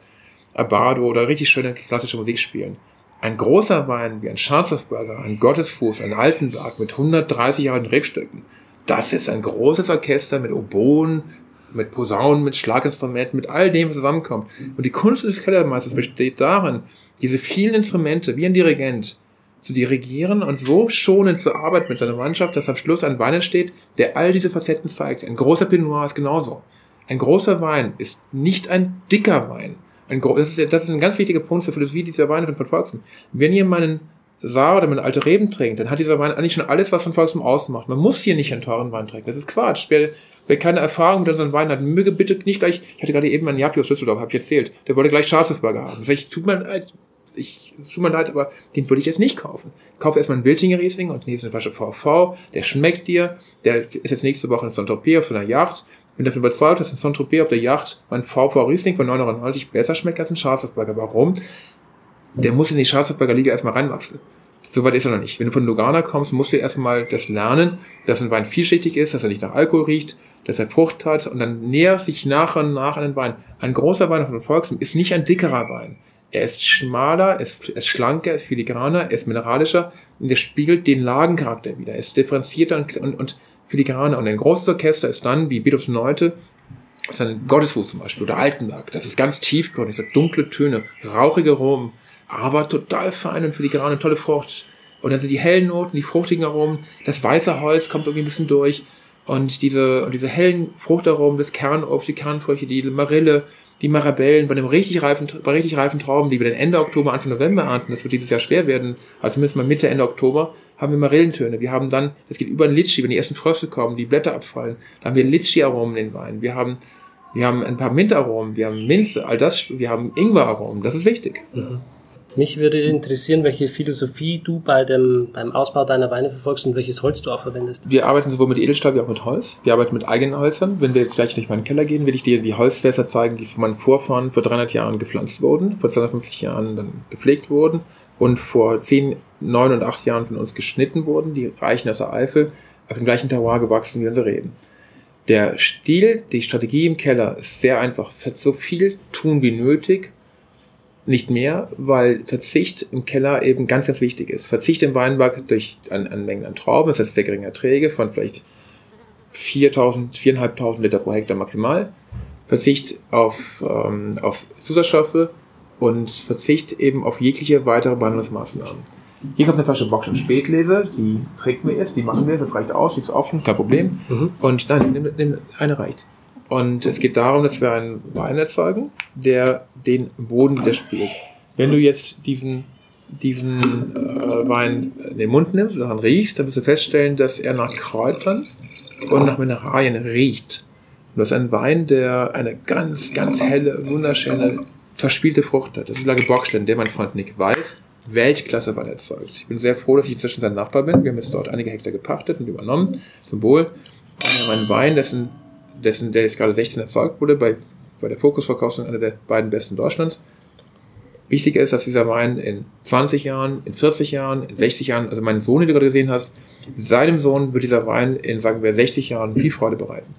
Abbado oder richtig schöne klassische Musik spielen. Ein großer Wein wie ein Schwarzhofsberger, ein Gottesfuß, ein Altenberg mit 130 alten Rebstöcken, das ist ein großes Orchester mit Oboen, mit Posaunen, mit Schlaginstrumenten, mit all dem, was zusammenkommt. Und die Kunst des Kellermeisters besteht darin, diese vielen Instrumente wie ein Dirigent zu dirigieren und so schonend zu arbeiten mit seiner Mannschaft, dass am Schluss ein Wein entsteht, der all diese Facetten zeigt. Ein großer Pinot Noir ist genauso. Ein großer Wein ist nicht ein dicker Wein. Das ist ein ganz wichtiger Punkt zur Philosophie dieser Weine von Volksem. Wenn ihr meinen Saar oder meine alte Reben trinkt, dann hat dieser Wein eigentlich schon alles, was von Volksem ausmacht. Man muss hier nicht einen teuren Wein trinken. Das ist Quatsch. Wer keine Erfahrung mit unseren Weinen hat, möge bitte nicht gleich, ich hatte gerade eben einen Japi aus Düsseldorf, habe ich erzählt, der wollte gleich Schwarzhofsberger haben. Das heißt, tut mir leid, aber den würde ich jetzt nicht kaufen. Kauf erstmal einen Wilchinger Riesling und nächste Flasche VV, der schmeckt dir, der ist jetzt nächste Woche in Saint-Tropez auf so einer Yacht. Bin davon überzeugt, dass in Saint-Tropez auf der Yacht mein VV Riesling von 9,90 € besser schmeckt als ein Schwarzhofsberger. Warum? Der muss in die Schwarzhofsberger Liga erstmal reinwachsen. Soweit ist er noch nicht. Wenn du von Lugana kommst, musst du erstmal das lernen, dass ein Wein vielschichtig ist, dass er nicht nach Alkohol riecht, dass er Frucht hat und dann näherst dich nach und nach an den Wein. Ein großer Wein von Volksem ist nicht ein dickerer Wein. Er ist schmaler, er ist schlanker, er ist filigraner, er ist mineralischer und er spiegelt den Lagencharakter wieder. Er ist differenzierter und filigraner. Und ein großes Orchester ist dann, wie Beethovens Neute, ist ein Gottesfuß zum Beispiel, oder Altenberg. Das ist ganz tiefgründig, so dunkle Töne, rauchige Aromen, aber total fein und filigran und tolle Frucht. Und dann sind die hellen Noten, die fruchtigen Aromen, das weiße Holz kommt irgendwie ein bisschen durch und diese hellen Fruchtaromen, das Kernobst, die Kernfrüchte, die Marille, die Mirabellen bei richtig reifen Trauben, die wir dann Ende Oktober, Anfang November ernten, das wird dieses Jahr schwer werden, also zumindest mal Mitte, Ende Oktober, haben wir Marillentöne. Wir haben dann, das geht über den Litschi, wenn die ersten Fröste kommen, die Blätter abfallen, dann haben wir Litschi-Aromen in den Wein. Wir haben ein paar Mintaromen, wir haben Minze, all das, wir haben Ingwer-Aromen, das ist wichtig. Mhm. Mich würde interessieren, welche Philosophie du beim Ausbau deiner Weine verfolgst und welches Holz du auch verwendest. Wir arbeiten sowohl mit Edelstahl wie auch mit Holz. Wir arbeiten mit eigenen Holzern. Wenn wir jetzt gleich durch meinen Keller gehen, will ich dir die Holzfässer zeigen, die von meinen Vorfahren vor 300 Jahren gepflanzt wurden, vor 250 Jahren dann gepflegt wurden und vor 10, 9 und 8 Jahren von uns geschnitten wurden. Die reichen aus der Eifel, auf dem gleichen Terroir gewachsen wie unsere Reben. Der Stil, die Strategie im Keller ist sehr einfach. So viel tun wie nötig, nicht mehr, weil Verzicht im Keller eben ganz, ganz wichtig ist. Verzicht im Weinberg an Mengen an Trauben, das heißt sehr geringe Erträge von vielleicht 4.500 Liter pro Hektar maximal. Verzicht auf Zusatzstoffe und Verzicht eben auf jegliche weitere Behandlungsmaßnahmen. Hier kommt eine Flasche Bockstein Spätlese, die trinken wir jetzt, die machen wir, das reicht aus, die ist offen, kein Problem. Und nein, nimm eine reicht. Und es geht darum, dass wir einen Wein erzeugen, der den Boden widerspiegelt. Wenn du jetzt diesen Wein in den Mund nimmst und daran riechst, dann wirst du feststellen, dass er nach Kräutern und nach Mineralien riecht. Und das ist ein Wein, der eine ganz, ganz helle, wunderschöne, verspielte Frucht hat. Das ist Lage Bockstein, der mein Freund Nick weiß, Weltklasse Wein erzeugt. Ich bin sehr froh, dass ich inzwischen sein Nachbar bin. Wir haben jetzt dort einige Hektar gepachtet und übernommen, zum Wohl. Und wir haben einen Wein, der jetzt gerade 16 erzeugt wurde, bei der Fokusverkaufsung einer der beiden besten Deutschlands. Wichtig ist, dass dieser Wein in 20 Jahren, in 40 Jahren, in 60 Jahren, also meinen Sohn, den du gerade gesehen hast, seinem Sohn wird dieser Wein in, sagen wir, 60 Jahren viel Freude bereiten.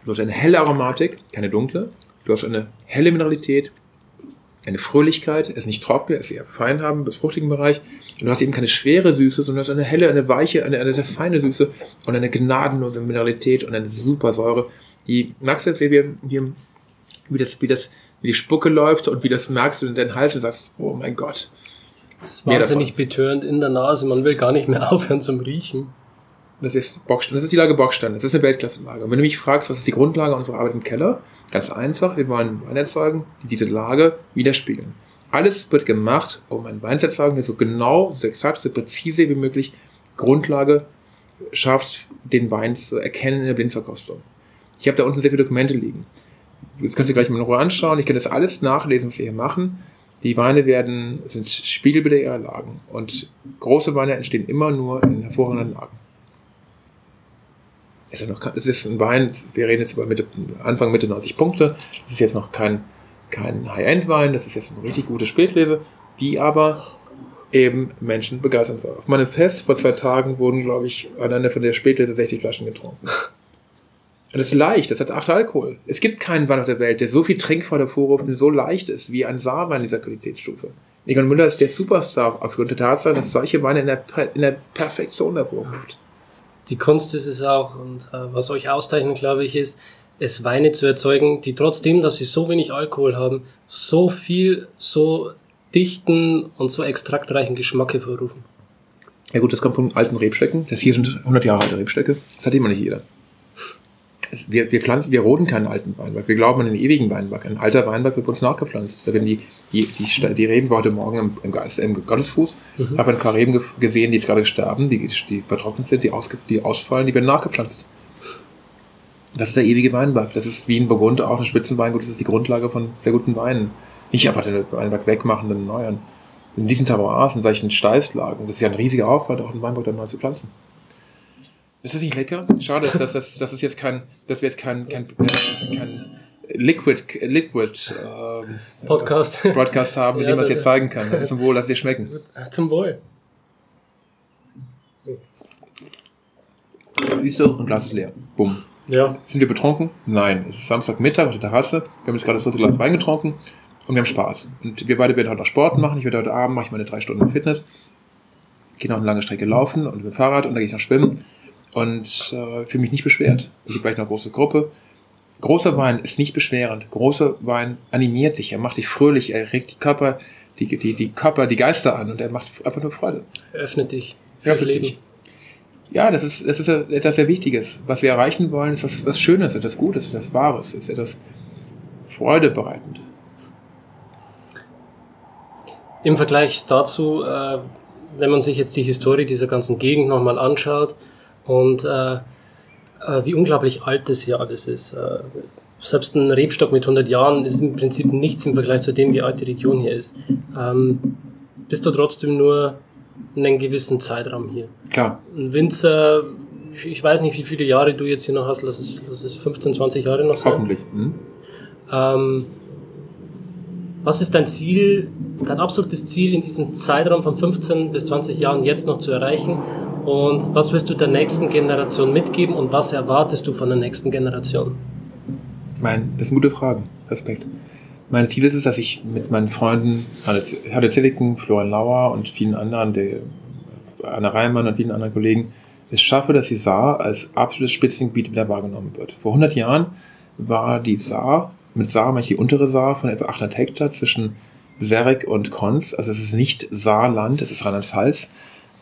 Du hast eine helle Aromatik, keine dunkle. Du hast eine helle Mineralität, eine Fröhlichkeit, es ist nicht trocken, es ist eher fein haben, bis fruchtigen Bereich. Und du hast eben keine schwere Süße, sondern du hast eine helle, eine weiche, eine sehr feine Süße und eine gnadenlose Mineralität und eine super Säure. Die merkst du jetzt, wie die Spucke läuft und wie das merkst du in deinen Hals und sagst, oh mein Gott. Das ist wahnsinnig betörend in der Nase, man will gar nicht mehr aufhören zum Riechen. Das ist Bockstein, das ist die Lage Bockstein, das ist eine Weltklasse-Lage. Und wenn du mich fragst, was ist die Grundlage unserer Arbeit im Keller? Ganz einfach, wir wollen Wein erzeugen, die diese Lage widerspiegeln. Alles wird gemacht, um einen Wein zu erzeugen, der so genau, so exakt, so präzise wie möglich Grundlage schafft, den Wein zu erkennen in der Blindverkostung. Ich habe da unten sehr viele Dokumente liegen. Das kannst du gleich mal in Ruhe anschauen. Ich kann das alles nachlesen, was wir hier machen. Die Weine sind Spiegelbilder ihrer Lagen. Und große Weine entstehen immer nur in hervorragenden Lagen. Es ist ein Wein, wir reden jetzt über Anfang, Mitte 90 Punkte. Das ist jetzt noch kein High-End-Wein, das ist jetzt eine richtig gute Spätlese, die aber eben Menschen begeistern soll. Auf meinem Fest vor 2 Tagen wurden, glaube ich, alleine von der Spätlese 60 Flaschen getrunken. Und das ist leicht, das hat 8 Alkohol. Es gibt keinen Wein auf der Welt, der so viel Trinkfreude hervorruft und so leicht ist wie ein Saarwein dieser Qualitätsstufe. Egon Müller ist der Superstar aufgrund der Tatsache, dass solche Weine in der Perfektion hervorruft. Die Kunst ist es auch, und was euch auszeichnet, glaube ich, ist, es Weine zu erzeugen, die trotzdem, dass sie so wenig Alkohol haben, so viel, so dichten und so extraktreichen Geschmack hervorrufen. Ja gut, das kommt von alten Rebstöcken. Das hier sind 100 Jahre alte Rebstöcke. Das hat immer nicht jeder. Wir roden keinen alten Weinberg. Wir glauben an den ewigen Weinberg. Ein alter Weinberg wird bei uns nachgepflanzt. Da werden die Reben war heute Morgen im Gottesfuß. Ich habe ein paar Reben gesehen, die jetzt gerade sterben, die vertrocknet sind, die ausfallen, die werden nachgepflanzt. Das ist der ewige Weinberg. Das ist wie in Burgund auch ein Spitzenweingut. Das ist die Grundlage von sehr guten Weinen. Nicht einfach den Weinberg wegmachen und erneuern. In diesen Terroirs, in solchen Steißlagen, das ist ja ein riesiger Aufwand, auch einen Weinberg dann neu zu pflanzen. Ist das nicht lecker? Schade, dass wir jetzt kein Liquid Broadcast haben, mit dem man es jetzt zeigen kann. Das ist zum Wohl, lass dir schmecken. Zum Wohl. Siehst du, ein Glas ist leer. Bumm. Ja. Sind wir betrunken? Nein. Es ist Samstagmittag auf der Terrasse. Wir haben jetzt gerade das 3. Glas Wein getrunken und wir haben Spaß. Und wir beide werden heute noch Sport machen. Ich werde heute Abend mache ich meine 3 Stunden Fitness. Gehe noch eine lange Strecke laufen und mit dem Fahrrad und dann gehe ich noch schwimmen. Und fühle mich nicht beschwert. Ich habe gleich noch eine große Gruppe. Großer Wein ist nicht beschwerend. Großer Wein animiert dich, er macht dich fröhlich, er regt die Geister an und er macht einfach nur Freude. Öffnet dich fürs Leben. Ja, das ist etwas sehr Wichtiges. Was wir erreichen wollen, ist was Schönes, etwas Gutes, etwas Wahres, ist etwas freudebereitend. Im Vergleich dazu, wenn man sich jetzt die Historie dieser ganzen Gegend nochmal anschaut und wie unglaublich alt das Jahr das ist. Selbst ein Rebstock mit 100 Jahren ist im Prinzip nichts im Vergleich zu dem, wie alt die Region hier ist. Bist du trotzdem nur einen gewissen Zeitraum hier. Klar. Ein Winzer, ich weiß nicht, wie viele Jahre du jetzt hier noch hast, lass es 15, 20 Jahre noch sein. Hoffentlich. Was ist dein Ziel, dein absolutes Ziel in diesem Zeitraum von 15 bis 20 Jahren jetzt noch zu erreichen? Und was willst du der nächsten Generation mitgeben und was erwartest du von der nächsten Generation? Das ist eine gute Frage. Respekt. Mein Ziel ist es, dass ich mit meinen Freunden, Herde Zilliken, Florian Lauer und vielen anderen, Anna Reimann und vielen anderen Kollegen, es schaffe, dass die Saar als absolutes Spitzengebiet wieder wahrgenommen wird. Vor 100 Jahren war die Saar, mit Saar meine ich die untere Saar von etwa 800 Hektar zwischen Serg und Konz. Also es ist nicht Saarland, es ist Rheinland-Pfalz.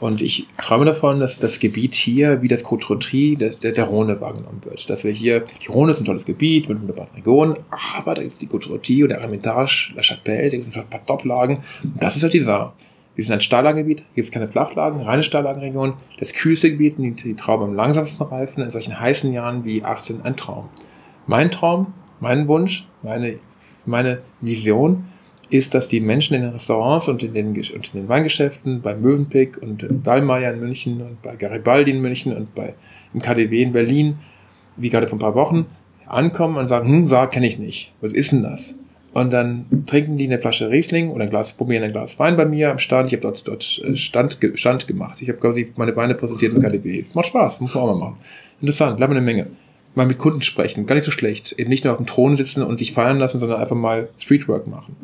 Und ich träume davon, dass das Gebiet hier wie das Côte-Rôtie der Rhone wahrgenommen wird. Dass wir hier, die Rhone ist ein tolles Gebiet mit wunderbaren Regionen, aber da gibt es die Côte-Rôtie oder Hermitage, La Chapelle, da gibt es ein paar Top-Lagen. Das ist halt die Saar. Wir sind ein Stahllagengebiet, hier gibt es keine Flachlagen, reine Stahllagenregion. Das kühlste Gebiet, die Trauben am langsamsten reifen, in solchen heißen Jahren wie 18 ein Traum. Mein Traum, mein Wunsch, meine Vision ist, dass die Menschen in den Restaurants und in den Weingeschäften, bei Mövenpick und Dallmayr in München und bei Garibaldi in München und im KaDeWe in Berlin, wie gerade vor ein paar Wochen, ankommen und sagen, Saar kenne ich nicht. Was ist denn das? Und dann trinken die eine Flasche Riesling oder probieren ein Glas Wein bei mir am Stand. Ich habe dort Stand gemacht. Ich habe quasi meine Weine präsentiert im KaDeWe. Macht Spaß, muss man auch mal machen. Interessant, bleibt eine Menge. Mal mit Kunden sprechen, gar nicht so schlecht. Eben nicht nur auf dem Thron sitzen und sich feiern lassen, sondern einfach mal Streetwork machen.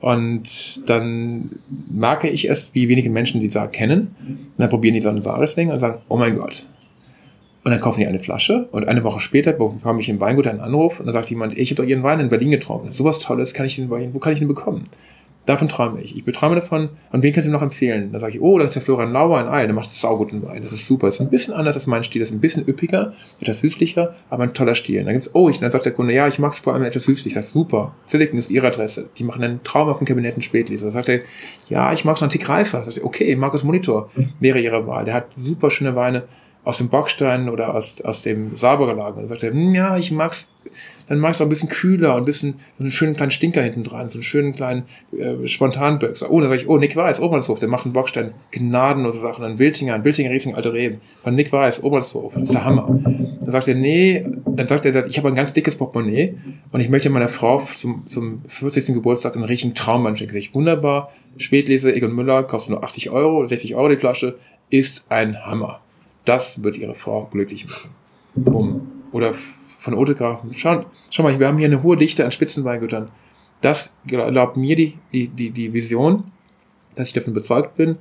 Und dann merke ich erst, wie wenige Menschen die Saar kennen. Und dann probieren die so einen Saar-Riesling und sagen, oh mein Gott. Und dann kaufen die eine Flasche und eine Woche später bekomme ich im Weingut einen Anruf und dann sagt jemand, ich habe doch Ihren Wein in Berlin getrunken. Sowas Tolles, wo kann ich den bekommen? Davon träume ich. Ich beträume davon, und wen können Sie noch empfehlen? Dann sage ich, das ist der Florian Lauer in Eil, der macht sauguten Wein, das ist super. Das ist ein bisschen anders als mein Stil, das ist ein bisschen üppiger, etwas süßlicher, aber ein toller Stil. Und dann gibt's, dann sagt der Kunde, ja, ich mag es vor allem etwas süßlich. Ich sage, super, Zilliken ist Ihre Adresse. Die machen einen traumhaften Kabinetten Spätleser. Dann sagt er, ja, ich mag es noch einen Tick reifer. Dann sagt er, okay, Markus Monitor wäre Ihre Wahl. Der hat super schöne Weine aus dem Bockstein oder aus dem Saarburger Lager. Dann sagt er, ja, ich mag's auch ein bisschen kühler und so einen schönen kleinen Stinker hinten dran, so einen schönen kleinen Spontanböxer. Dann sage ich, Nick Weiß, Obernshof, der macht einen Bockstein, gnadenlose Sachen, ein Wiltinger Riesling, alte Reben, von Nick Weiß, Obernshof, das ist der Hammer. Dann sagt er, ich habe ein ganz dickes Portemonnaie und ich möchte meiner Frau zum 40. Geburtstag einen richtigen Traumwein schenken. Sag ich, wunderbar, Spätlese, Egon Müller, kostet nur 80 Euro oder 60 Euro die Flasche, ist ein Hammer. Das wird ihre Frau glücklich machen. Oder von Otegrafen. Schau mal, wir haben hier eine hohe Dichte an Spitzenweingütern. Das erlaubt mir die Vision, dass ich davon überzeugt bin,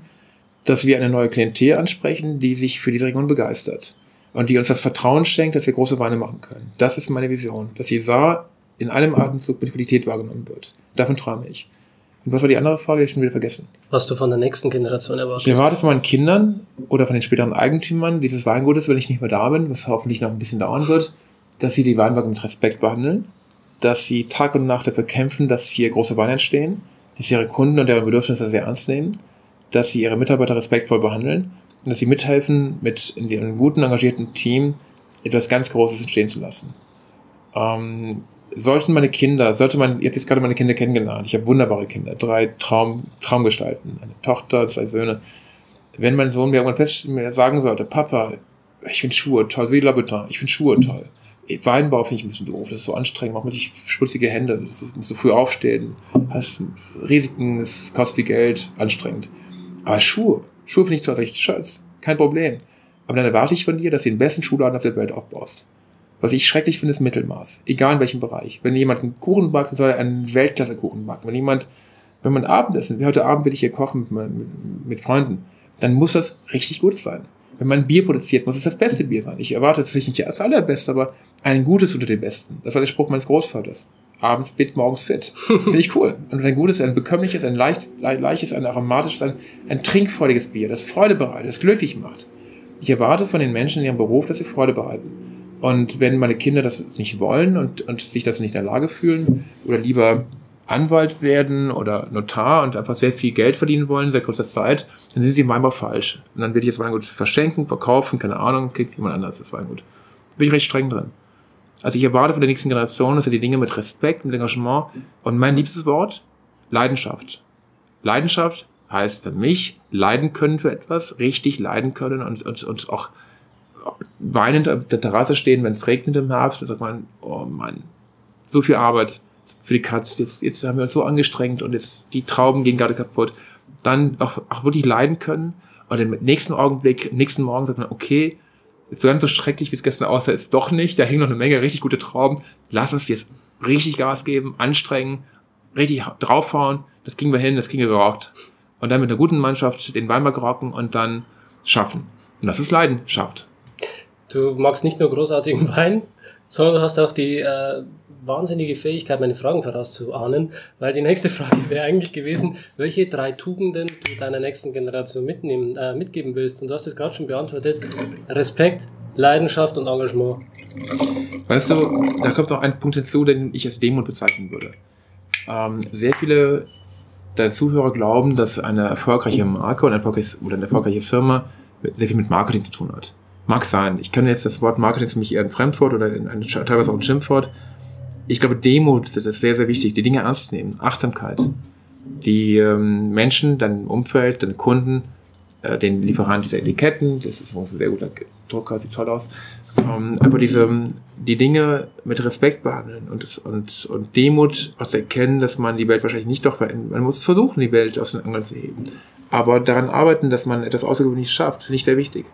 dass wir eine neue Klientel ansprechen, die sich für diese Region begeistert. Und die uns das Vertrauen schenkt, dass wir große Weine machen können. Das ist meine Vision. Dass die Saar in einem Atemzug mit Qualität wahrgenommen wird. Davon träume ich. Und was war die andere Frage? Die habe ich schon wieder vergessen. Was du von der nächsten Generation erwartest? Ich erwarte von meinen Kindern oder von den späteren Eigentümern dieses Weingutes, wenn ich nicht mehr da bin, was hoffentlich noch ein bisschen dauern wird, dass sie die Weinberge mit Respekt behandeln, dass sie Tag und Nacht dafür kämpfen, dass hier große Weine entstehen, dass sie ihre Kunden und deren Bedürfnisse sehr ernst nehmen, dass sie ihre Mitarbeiter respektvoll behandeln und dass sie mithelfen, in ihrem guten, engagierten Team etwas ganz Großes entstehen zu lassen. Ihr habt jetzt gerade meine Kinder kennengelernt, ich habe wunderbare Kinder, 3 Traumgestalten, eine Tochter, 2 Söhne. Wenn mein Sohn mir irgendwann sagen sollte, Papa, ich finde Schuhe toll, wie Louboutin, ich finde Schuhe toll. Weinbau finde ich ein bisschen doof, das ist so anstrengend, macht man sich schmutzige Hände, musst du früh aufstehen, hast Risiken, es kostet viel Geld, anstrengend. Aber Schuhe finde ich toll, sag ich, Schatz, kein Problem. Aber dann erwarte ich von dir, dass du den besten Schuhladen auf der Welt aufbaust. Was ich schrecklich finde, ist Mittelmaß. Egal in welchem Bereich. Wenn jemand einen Kuchen backt, dann soll er einen Weltklasse-Kuchen backen. Wenn man Abendessen, wie heute Abend will ich hier kochen mit Freunden, dann muss das richtig gut sein. Wenn man Bier produziert, muss es das beste Bier sein. Ich erwarte jetzt vielleicht nicht das allerbeste, aber ein gutes unter den besten. Das war der Spruch meines Großvaters. Abends fit, morgens fit. Finde ich cool. Und ein gutes, ein bekömmliches, ein leichtes, ein aromatisches, ein trinkfreudiges Bier, das Freude bereitet, das glücklich macht. Ich erwarte von den Menschen in ihrem Beruf, dass sie Freude bereiten. Und wenn meine Kinder das nicht wollen und sich das nicht in der Lage fühlen oder lieber Anwalt werden oder Notar und einfach sehr viel Geld verdienen wollen in sehr kurzer Zeit, dann sind sie im Weinbau falsch. Und dann werde ich das Weingut verschenken, verkaufen, keine Ahnung, kriegt jemand anderes das Weingut. Da bin ich recht streng drin. Also ich erwarte von der nächsten Generation, dass sie die Dinge mit Respekt, mit Engagement und mein liebstes Wort, Leidenschaft. Leidenschaft heißt für mich, leiden können für etwas, richtig leiden können und auch weinend auf der Terrasse stehen, wenn es regnet im Herbst, dann sagt man, oh Mann, so viel Arbeit für die Katz, jetzt haben wir uns so angestrengt und jetzt die Trauben gehen gerade kaputt. Dann auch wirklich leiden können und im nächsten Augenblick, nächsten Morgen sagt man, okay, ist so ganz so schrecklich, wie es gestern aussah, ist doch nicht, da hängen noch eine Menge richtig gute Trauben, lass uns jetzt richtig Gas geben, anstrengen, richtig draufhauen, das kriegen wir hin, das kriegen wir gerockt. Und dann mit einer guten Mannschaft den Weinberg rocken und dann schaffen. Und das ist Leidenschaft. Du magst nicht nur großartigen Wein, sondern du hast auch die wahnsinnige Fähigkeit, meine Fragen vorauszuahnen, weil die nächste Frage wäre eigentlich gewesen, welche 3 Tugenden du deiner nächsten Generation mitgeben willst. Und du hast es gerade schon beantwortet. Respekt, Leidenschaft und Engagement. Weißt du, da kommt noch ein Punkt hinzu, den ich als Demut bezeichnen würde. Sehr viele der Zuhörer glauben, dass eine erfolgreiche Marke oder eine erfolgreiche Firma sehr viel mit Marketing zu tun hat. Mag sein. Ich kenne jetzt das Wort Marketing für mich eher ein Fremdwort oder teilweise auch ein Schimpfwort. Ich glaube, Demut, das ist sehr, sehr wichtig. Die Dinge ernst nehmen. Achtsamkeit. Die Menschen, dein Umfeld, deine Kunden, den Lieferanten dieser Etiketten, das ist ein sehr guter Drucker, sieht toll aus. Aber die Dinge mit Respekt behandeln und Demut auch zu erkennen, dass man die Welt wahrscheinlich nicht doch verändert. Man muss versuchen, die Welt aus den Angeln zu heben. Aber daran arbeiten, dass man etwas Außergewöhnliches schafft, finde ich sehr wichtig.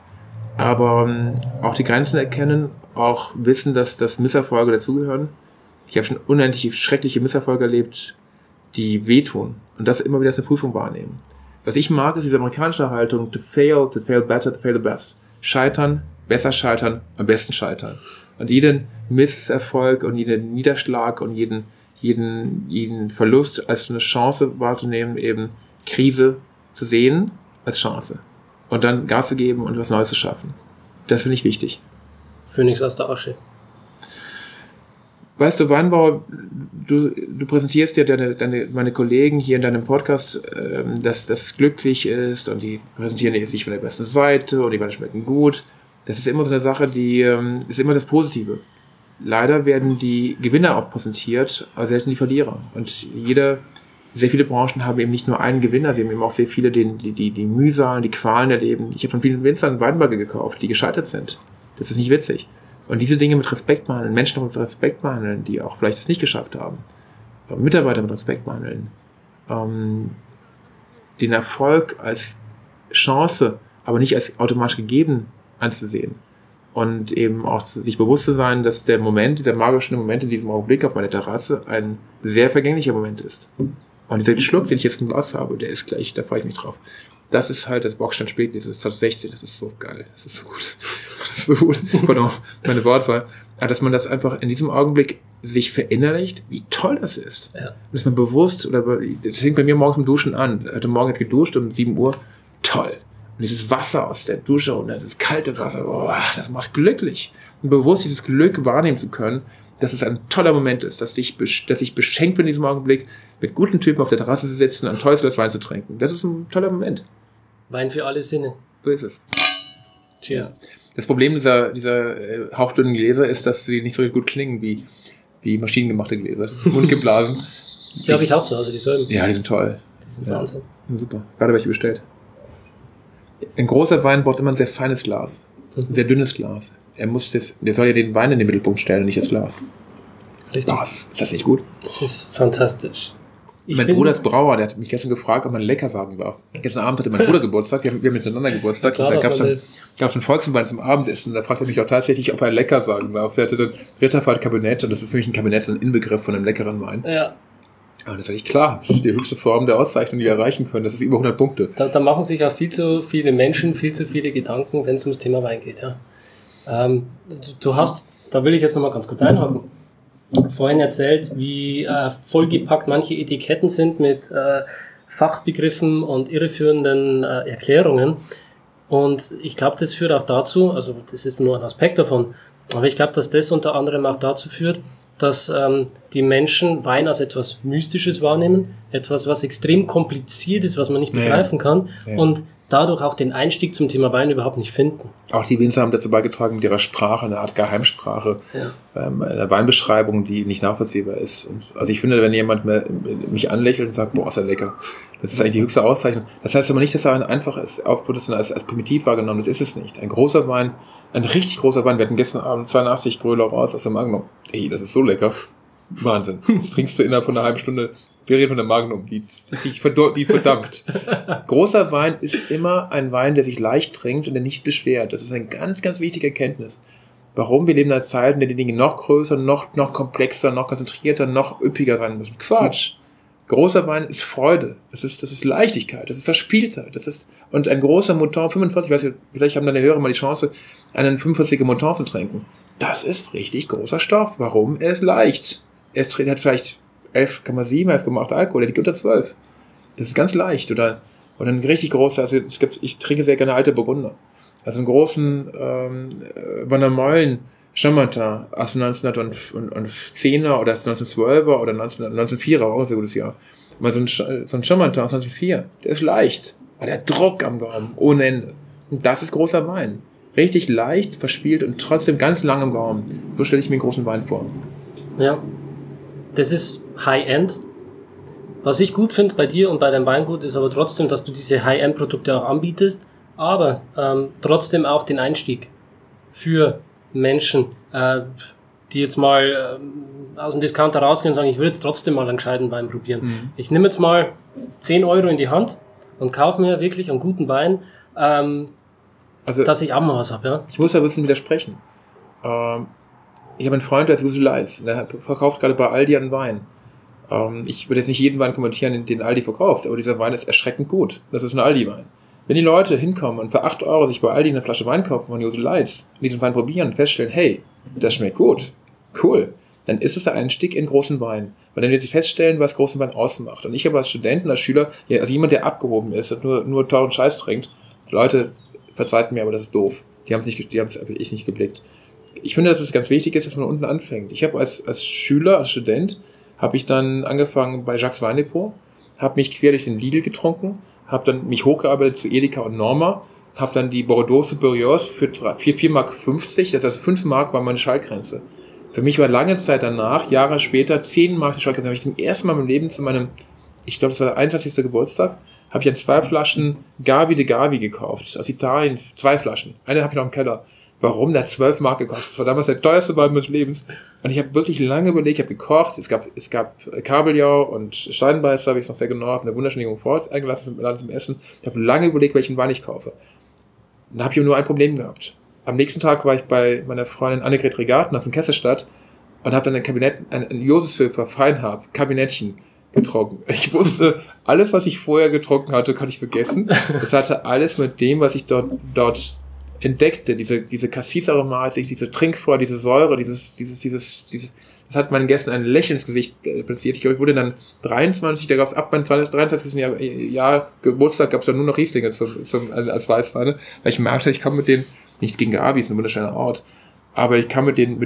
Aber auch die Grenzen erkennen, auch wissen, dass Misserfolge dazugehören. Ich habe schon unendlich schreckliche Misserfolge erlebt, die wehtun. Und das immer wieder als eine Prüfung wahrnehmen. Was ich mag, ist diese amerikanische Haltung, to fail better, to fail the best. Scheitern, besser scheitern, am besten scheitern. Und jeden Misserfolg und jeden Niederschlag und jeden Verlust als eine Chance wahrzunehmen, eben Krise zu sehen als Chance. Und dann Gas zu geben und was Neues zu schaffen. Das finde ich wichtig. Phönix aus der Asche. Weißt du, Weinbau, du präsentierst ja meine Kollegen hier in deinem Podcast, dass das glücklich ist und die präsentieren sich von der besten Seite und die Weine schmecken gut. Das ist immer so eine Sache, die ist immer das Positive. Leider werden die Gewinner auch präsentiert, aber selten die Verlierer. Und sehr viele Branchen haben eben nicht nur einen Gewinner, sie haben eben auch sehr viele, die Mühsalen, die Qualen erleben. Ich habe von vielen Winzern Weinberge gekauft, die gescheitert sind. Das ist nicht witzig. Und diese Dinge mit Respekt behandeln, Menschen mit Respekt behandeln, die auch vielleicht es nicht geschafft haben, Mitarbeiter mit Respekt behandeln, den Erfolg als Chance, aber nicht als automatisch gegeben anzusehen. Und eben auch sich bewusst zu sein, dass dieser magische Moment in diesem Augenblick auf meiner Terrasse ein sehr vergänglicher Moment ist. Und dieser Schluck, den ich jetzt im Glas habe, der ist gleich, da freue ich mich drauf. Das ist halt das Bockstein Spätlese, das ist 2016, das ist so geil, das ist so gut. Das ist so gut. Pardon, meine Wortwahl. Aber dass man das einfach in diesem Augenblick sich verinnerlicht, wie toll das ist. Ja. Dass man bewusst, das fängt bei mir morgens im Duschen an. Heute Morgen hat geduscht um 7 Uhr, toll. Und dieses Wasser aus der Dusche und das ist kalte Wasser, das macht glücklich. Und bewusst dieses Glück wahrnehmen zu können, dass es ein toller Moment ist, dass ich beschenkt bin in diesem Augenblick, mit guten Typen auf der Terrasse zu sitzen und ein tolles Glas Wein zu trinken. Das ist ein toller Moment. Wein für alle Sinne. So ist es. Cheers. Ja. Das Problem dieser hauchdünnen Gläser ist, dass sie nicht so gut klingen wie maschinengemachte Gläser. Das ist mundgeblasen. Die habe ich auch zu Hause, die Säulen. Ja, die sind toll. Die sind Wahnsinn. Super. Gerade welche bestellt. Ein großer Wein braucht immer ein sehr feines Glas. Ein sehr dünnes Glas. Der soll ja den Wein in den Mittelpunkt stellen, nicht das Glas. Richtig. Oh, ist das nicht gut? Das ist fantastisch. Mein Bruder ist Brauer, der hat mich gestern gefragt, ob man lecker sagen darf. Gestern Abend hatte mein Bruder Geburtstag, wir haben miteinander Geburtstag. Klar, und da gab's einen Volkswein zum Abendessen. Und da fragte er mich auch tatsächlich, ob er lecker sagen darf. Er hatte dann Ritterfahrt Kabinett und das ist für mich ein Kabinett, ein Inbegriff von einem leckeren Wein. Ja. Und das sage ich, klar, das ist die höchste Form der Auszeichnung, die wir erreichen können. Das ist über 100 Punkte. Da machen sich auch viel zu viele Menschen, viel zu viele Gedanken, wenn es ums Thema Wein geht. Ja. Du hast, da will ich jetzt nochmal ganz kurz einhaken, vorhin erzählt, wie vollgepackt manche Etiketten sind mit Fachbegriffen und irreführenden Erklärungen. Und ich glaube, das führt auch dazu, also das ist nur ein Aspekt davon, aber ich glaube, dass das unter anderem auch dazu führt, dass die Menschen Wein als etwas Mystisches wahrnehmen, etwas, was extrem kompliziert ist, was man nicht begreifen kann und dadurch auch den Einstieg zum Thema Wein überhaupt nicht finden. Auch die Winzer haben dazu beigetragen, mit ihrer Sprache, eine Art Geheimsprache, eine Weinbeschreibung, die nicht nachvollziehbar ist. Und also ich finde, wenn jemand mich anlächelt und sagt, boah, ist ja lecker, das ist eigentlich die höchste Auszeichnung. Das heißt aber nicht, dass er einfach ist, auch wird das dann als primitiv wahrgenommen, das ist es nicht. Ein großer Wein, ein richtig großer Wein, wir hatten gestern Abend 82 Gröler raus aus dem Magnum. Ey, das ist so lecker. Wahnsinn. Das trinkst du innerhalb von einer halben Stunde. Wir reden von der Magnum, die verdammt. Großer Wein ist immer ein Wein, der sich leicht trinkt und der nicht beschwert. Das ist eine ganz, ganz wichtige Erkenntnis. Warum? Wir leben in einer Zeit, in der die Dinge noch größer, noch komplexer, noch konzentrierter, noch üppiger sein müssen. Quatsch. Großer Wein ist Freude. Das ist Leichtigkeit. Das ist Verspieltheit. Und ein großer Mouton, 45, ich weiß nicht, vielleicht haben deine Hörer mal die Chance, einen 45er Mouton zu trinken. Das ist richtig großer Stoff. Warum? Er ist leicht. Er hat vielleicht 11,7, 11,8 Alkohol, der liegt unter 12. Das ist ganz leicht. Oder ein richtig großer, also ich trinke sehr gerne alte Burgunder. Also einen großen Van der Meulen Chambertin aus 1910er oder 1912er oder 1904er, auch ein sehr gutes Jahr. Mal so ein Chambertin aus 1904, der ist leicht. Aber der hat Druck am Gaumen, ohne Ende. Und das ist großer Wein. Richtig leicht, verspielt und trotzdem ganz lang im Gaumen. So stelle ich mir einen großen Wein vor. Ja. Das ist High-End. Was ich gut finde bei dir und bei deinem Weingut ist aber trotzdem, dass du diese High-End-Produkte auch anbietest, aber trotzdem auch den Einstieg für Menschen, die jetzt mal aus dem Discounter rausgehen und sagen, ich will jetzt trotzdem mal einen gescheiten Wein probieren. Ich nehme jetzt mal 10 Euro in die Hand und kaufe mir wirklich einen guten Wein, dass ich auch mal was habe. Ja? Ich muss da ein bisschen widersprechen. Ich habe einen Freund, der ist Usul Leitz, der verkauft gerade bei Aldi einen Wein. Ich würde jetzt nicht jeden Wein kommentieren, den Aldi verkauft, aber dieser Wein ist erschreckend gut. Das ist ein Aldi-Wein. Wenn die Leute hinkommen und für 8 Euro sich bei Aldi eine Flasche Wein kaufen von Usul Leitz und diesen Wein probieren und feststellen, hey, das schmeckt gut, cool, dann ist es der Einstieg in großen Wein. Weil dann wird sich feststellen, was großen Wein ausmacht. Und ich habe als Student, als Schüler, also jemand, der abgehoben ist und nur teuren Scheiß trinkt, Leute, verzeiht mir, aber das ist doof. Die haben es ich nicht geblickt. Ich finde, dass es ganz wichtig ist, dass man unten anfängt. Ich habe als Schüler, als Student, habe ich dann angefangen bei Jacques Weindepot, habe mich quer durch den Lidl getrunken, habe dann mich hochgearbeitet zu Edeka und Norma, habe dann die Bordeaux Supérieures für 4,50 Mark, das heißt 5 Mark war meine Schallgrenze. Für mich war lange Zeit danach, Jahre später, 10 Mark die Schallgrenze. Habe ich zum ersten Mal in meinem Leben zu meinem, ich glaube, das war der 21. Geburtstag, habe ich dann 2 Flaschen Gavi de Gavi gekauft, aus Italien, 2 Flaschen. Eine habe ich noch im Keller. Warum? Der hat 12 Mark gekostet. Das war damals der teuerste Wein meines Lebens. Und ich habe wirklich lange überlegt, ich habe gekocht, es gab Kabeljau und Steinbeißer, habe ich noch sehr genau, eine wunderschöne Komfort eingelassen zum Essen. Ich habe lange überlegt, welchen Wein ich kaufe. Dann habe ich nur ein Problem gehabt. Am nächsten Tag war ich bei meiner Freundin Annegret Regaten auf dem Kesselstadt und habe dann ein Josefshöfer Feinherb Kabinettchen getrunken. Ich wusste, alles, was ich vorher getrunken hatte, kann ich vergessen. Das hatte alles mit dem, was ich dort entdeckte, diese Cassis-Aromatik, diese Trinkfreude, diese Säure, das hat meinen Gästen ein Lächeln ins Gesicht platziert. Ich glaube, ich wurde dann 23, da gab es ab meinem 23. Jahr Geburtstag gab es dann nur noch Rieslinge als Weißweine, weil ich merkte, ich komme mit denen, nicht gegen Gavi, ist ein wunderschöner Ort, aber ich kam mit dem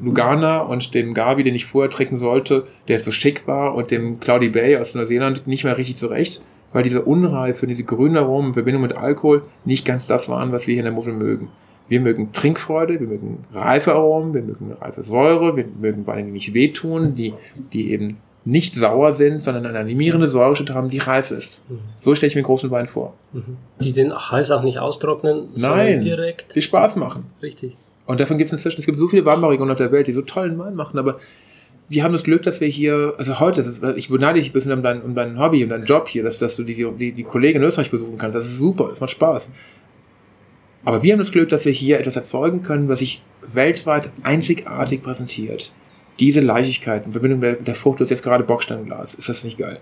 Lugana und dem Gavi, den ich vorher trinken sollte, der so schick war, und dem Cloudy Bay aus Neuseeland nicht mehr richtig zurecht, weil diese Unreife, diese grünen Aromen in Verbindung mit Alkohol nicht ganz das waren, was wir hier in der Mosel mögen. Wir mögen Trinkfreude, wir mögen reife Aromen, wir mögen reife Säure, wir mögen Weine, die nicht wehtun, die eben nicht sauer sind, sondern eine animierende Säurestruktur haben, die reif ist. So stelle ich mir einen großen Wein vor. Die den Hals auch nicht austrocknen, sondern direkt. Die Spaß machen. Richtig. Und davon gibt es inzwischen, es gibt so viele Weinbauregionen auf der Welt, die so tollen Wein machen, aber wir haben das Glück, dass wir hier, also heute, ich beneide dich ein bisschen um dein Hobby, um deinen Job hier, dass du die Kollegen in Österreich besuchen kannst. Das ist super, das macht Spaß. Aber wir haben das Glück, dass wir hier etwas erzeugen können, was sich weltweit einzigartig präsentiert. Diese Leichtigkeit in Verbindung mit der Frucht, du hast jetzt gerade Bocksteinglas, ist das nicht geil?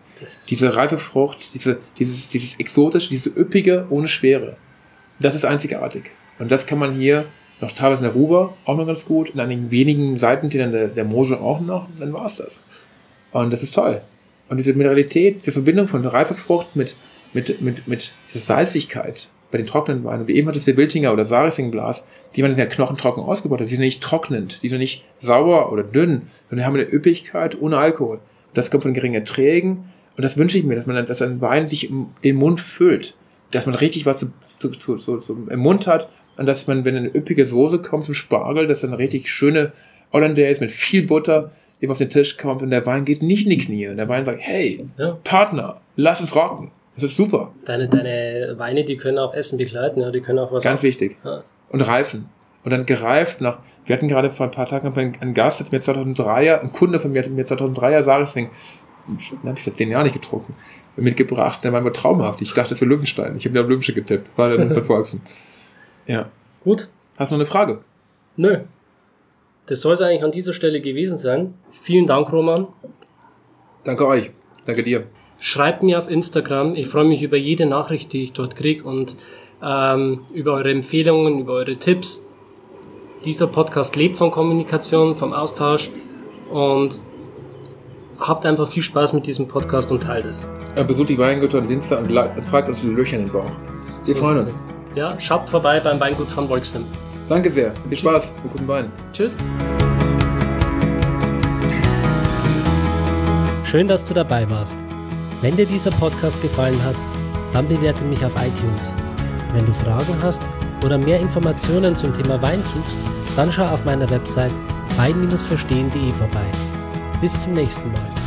Diese reife Frucht, dieses exotische, diese üppige, ohne Schwere. Das ist einzigartig. Und das kann man hier noch teilweise in der Ruhr auch noch ganz gut, in einigen wenigen Seitentälern der Mosel auch noch, und dann war's das. Und das ist toll. Und diese Mineralität, diese Verbindung von reifer Frucht mit dieser Salzigkeit, bei den trockenen Weinen, wie eben hattest du Wiltinger oder Sarising-Glas, die man ja knochentrocken ausgebaut hat, die sind nicht trocknend, die sind nicht sauer oder dünn, sondern die haben eine Üppigkeit ohne Alkohol. Das kommt von geringen Erträgen und das wünsche ich mir, dass ein Wein sich den Mund füllt, dass man richtig was im Mund hat und dass man, wenn eine üppige Soße kommt zum Spargel, dass dann eine richtig schöne Hollandaise mit viel Butter eben auf den Tisch kommt und der Wein geht nicht in die Knie und der Wein sagt, hey, Partner, lass es rocken. Das ist super. Deine Weine, die können auch Essen begleiten, ja, die können auch was... Ganz wichtig. Ja. Und reifen. Und dann gereift wir hatten gerade vor ein paar Tagen einen Gast, der mir ein Kunde von mir hat mir 2003er Sarisling, den habe ich seit 10 Jahren nicht getrunken, mitgebracht. Der Wein war traumhaft. Ich dachte, das wäre Löwenstein. Ich habe mir auf Löwensche getippt. War dann verfolgsen. Ja. Gut. Hast du noch eine Frage? Nö. Das soll es eigentlich an dieser Stelle gewesen sein. Vielen Dank, Roman. Danke euch. Danke dir. Schreibt mir auf Instagram. Ich freue mich über jede Nachricht, die ich dort kriege und über eure Empfehlungen, über eure Tipps. Dieser Podcast lebt von Kommunikation, vom Austausch und habt einfach viel Spaß mit diesem Podcast und teilt es. Besucht die Weingüter und Dienstag und fragt uns die Löcher in den Bauch. Wir freuen uns. Ja, schaut vorbei beim Weingut von Volkstem. Danke sehr. Viel Spaß mit guten Wein. Tschüss. Schön, dass du dabei warst. Wenn dir dieser Podcast gefallen hat, dann bewerte mich auf iTunes. Wenn du Fragen hast oder mehr Informationen zum Thema Wein suchst, dann schau auf meiner Website wein-verstehen.de vorbei. Bis zum nächsten Mal.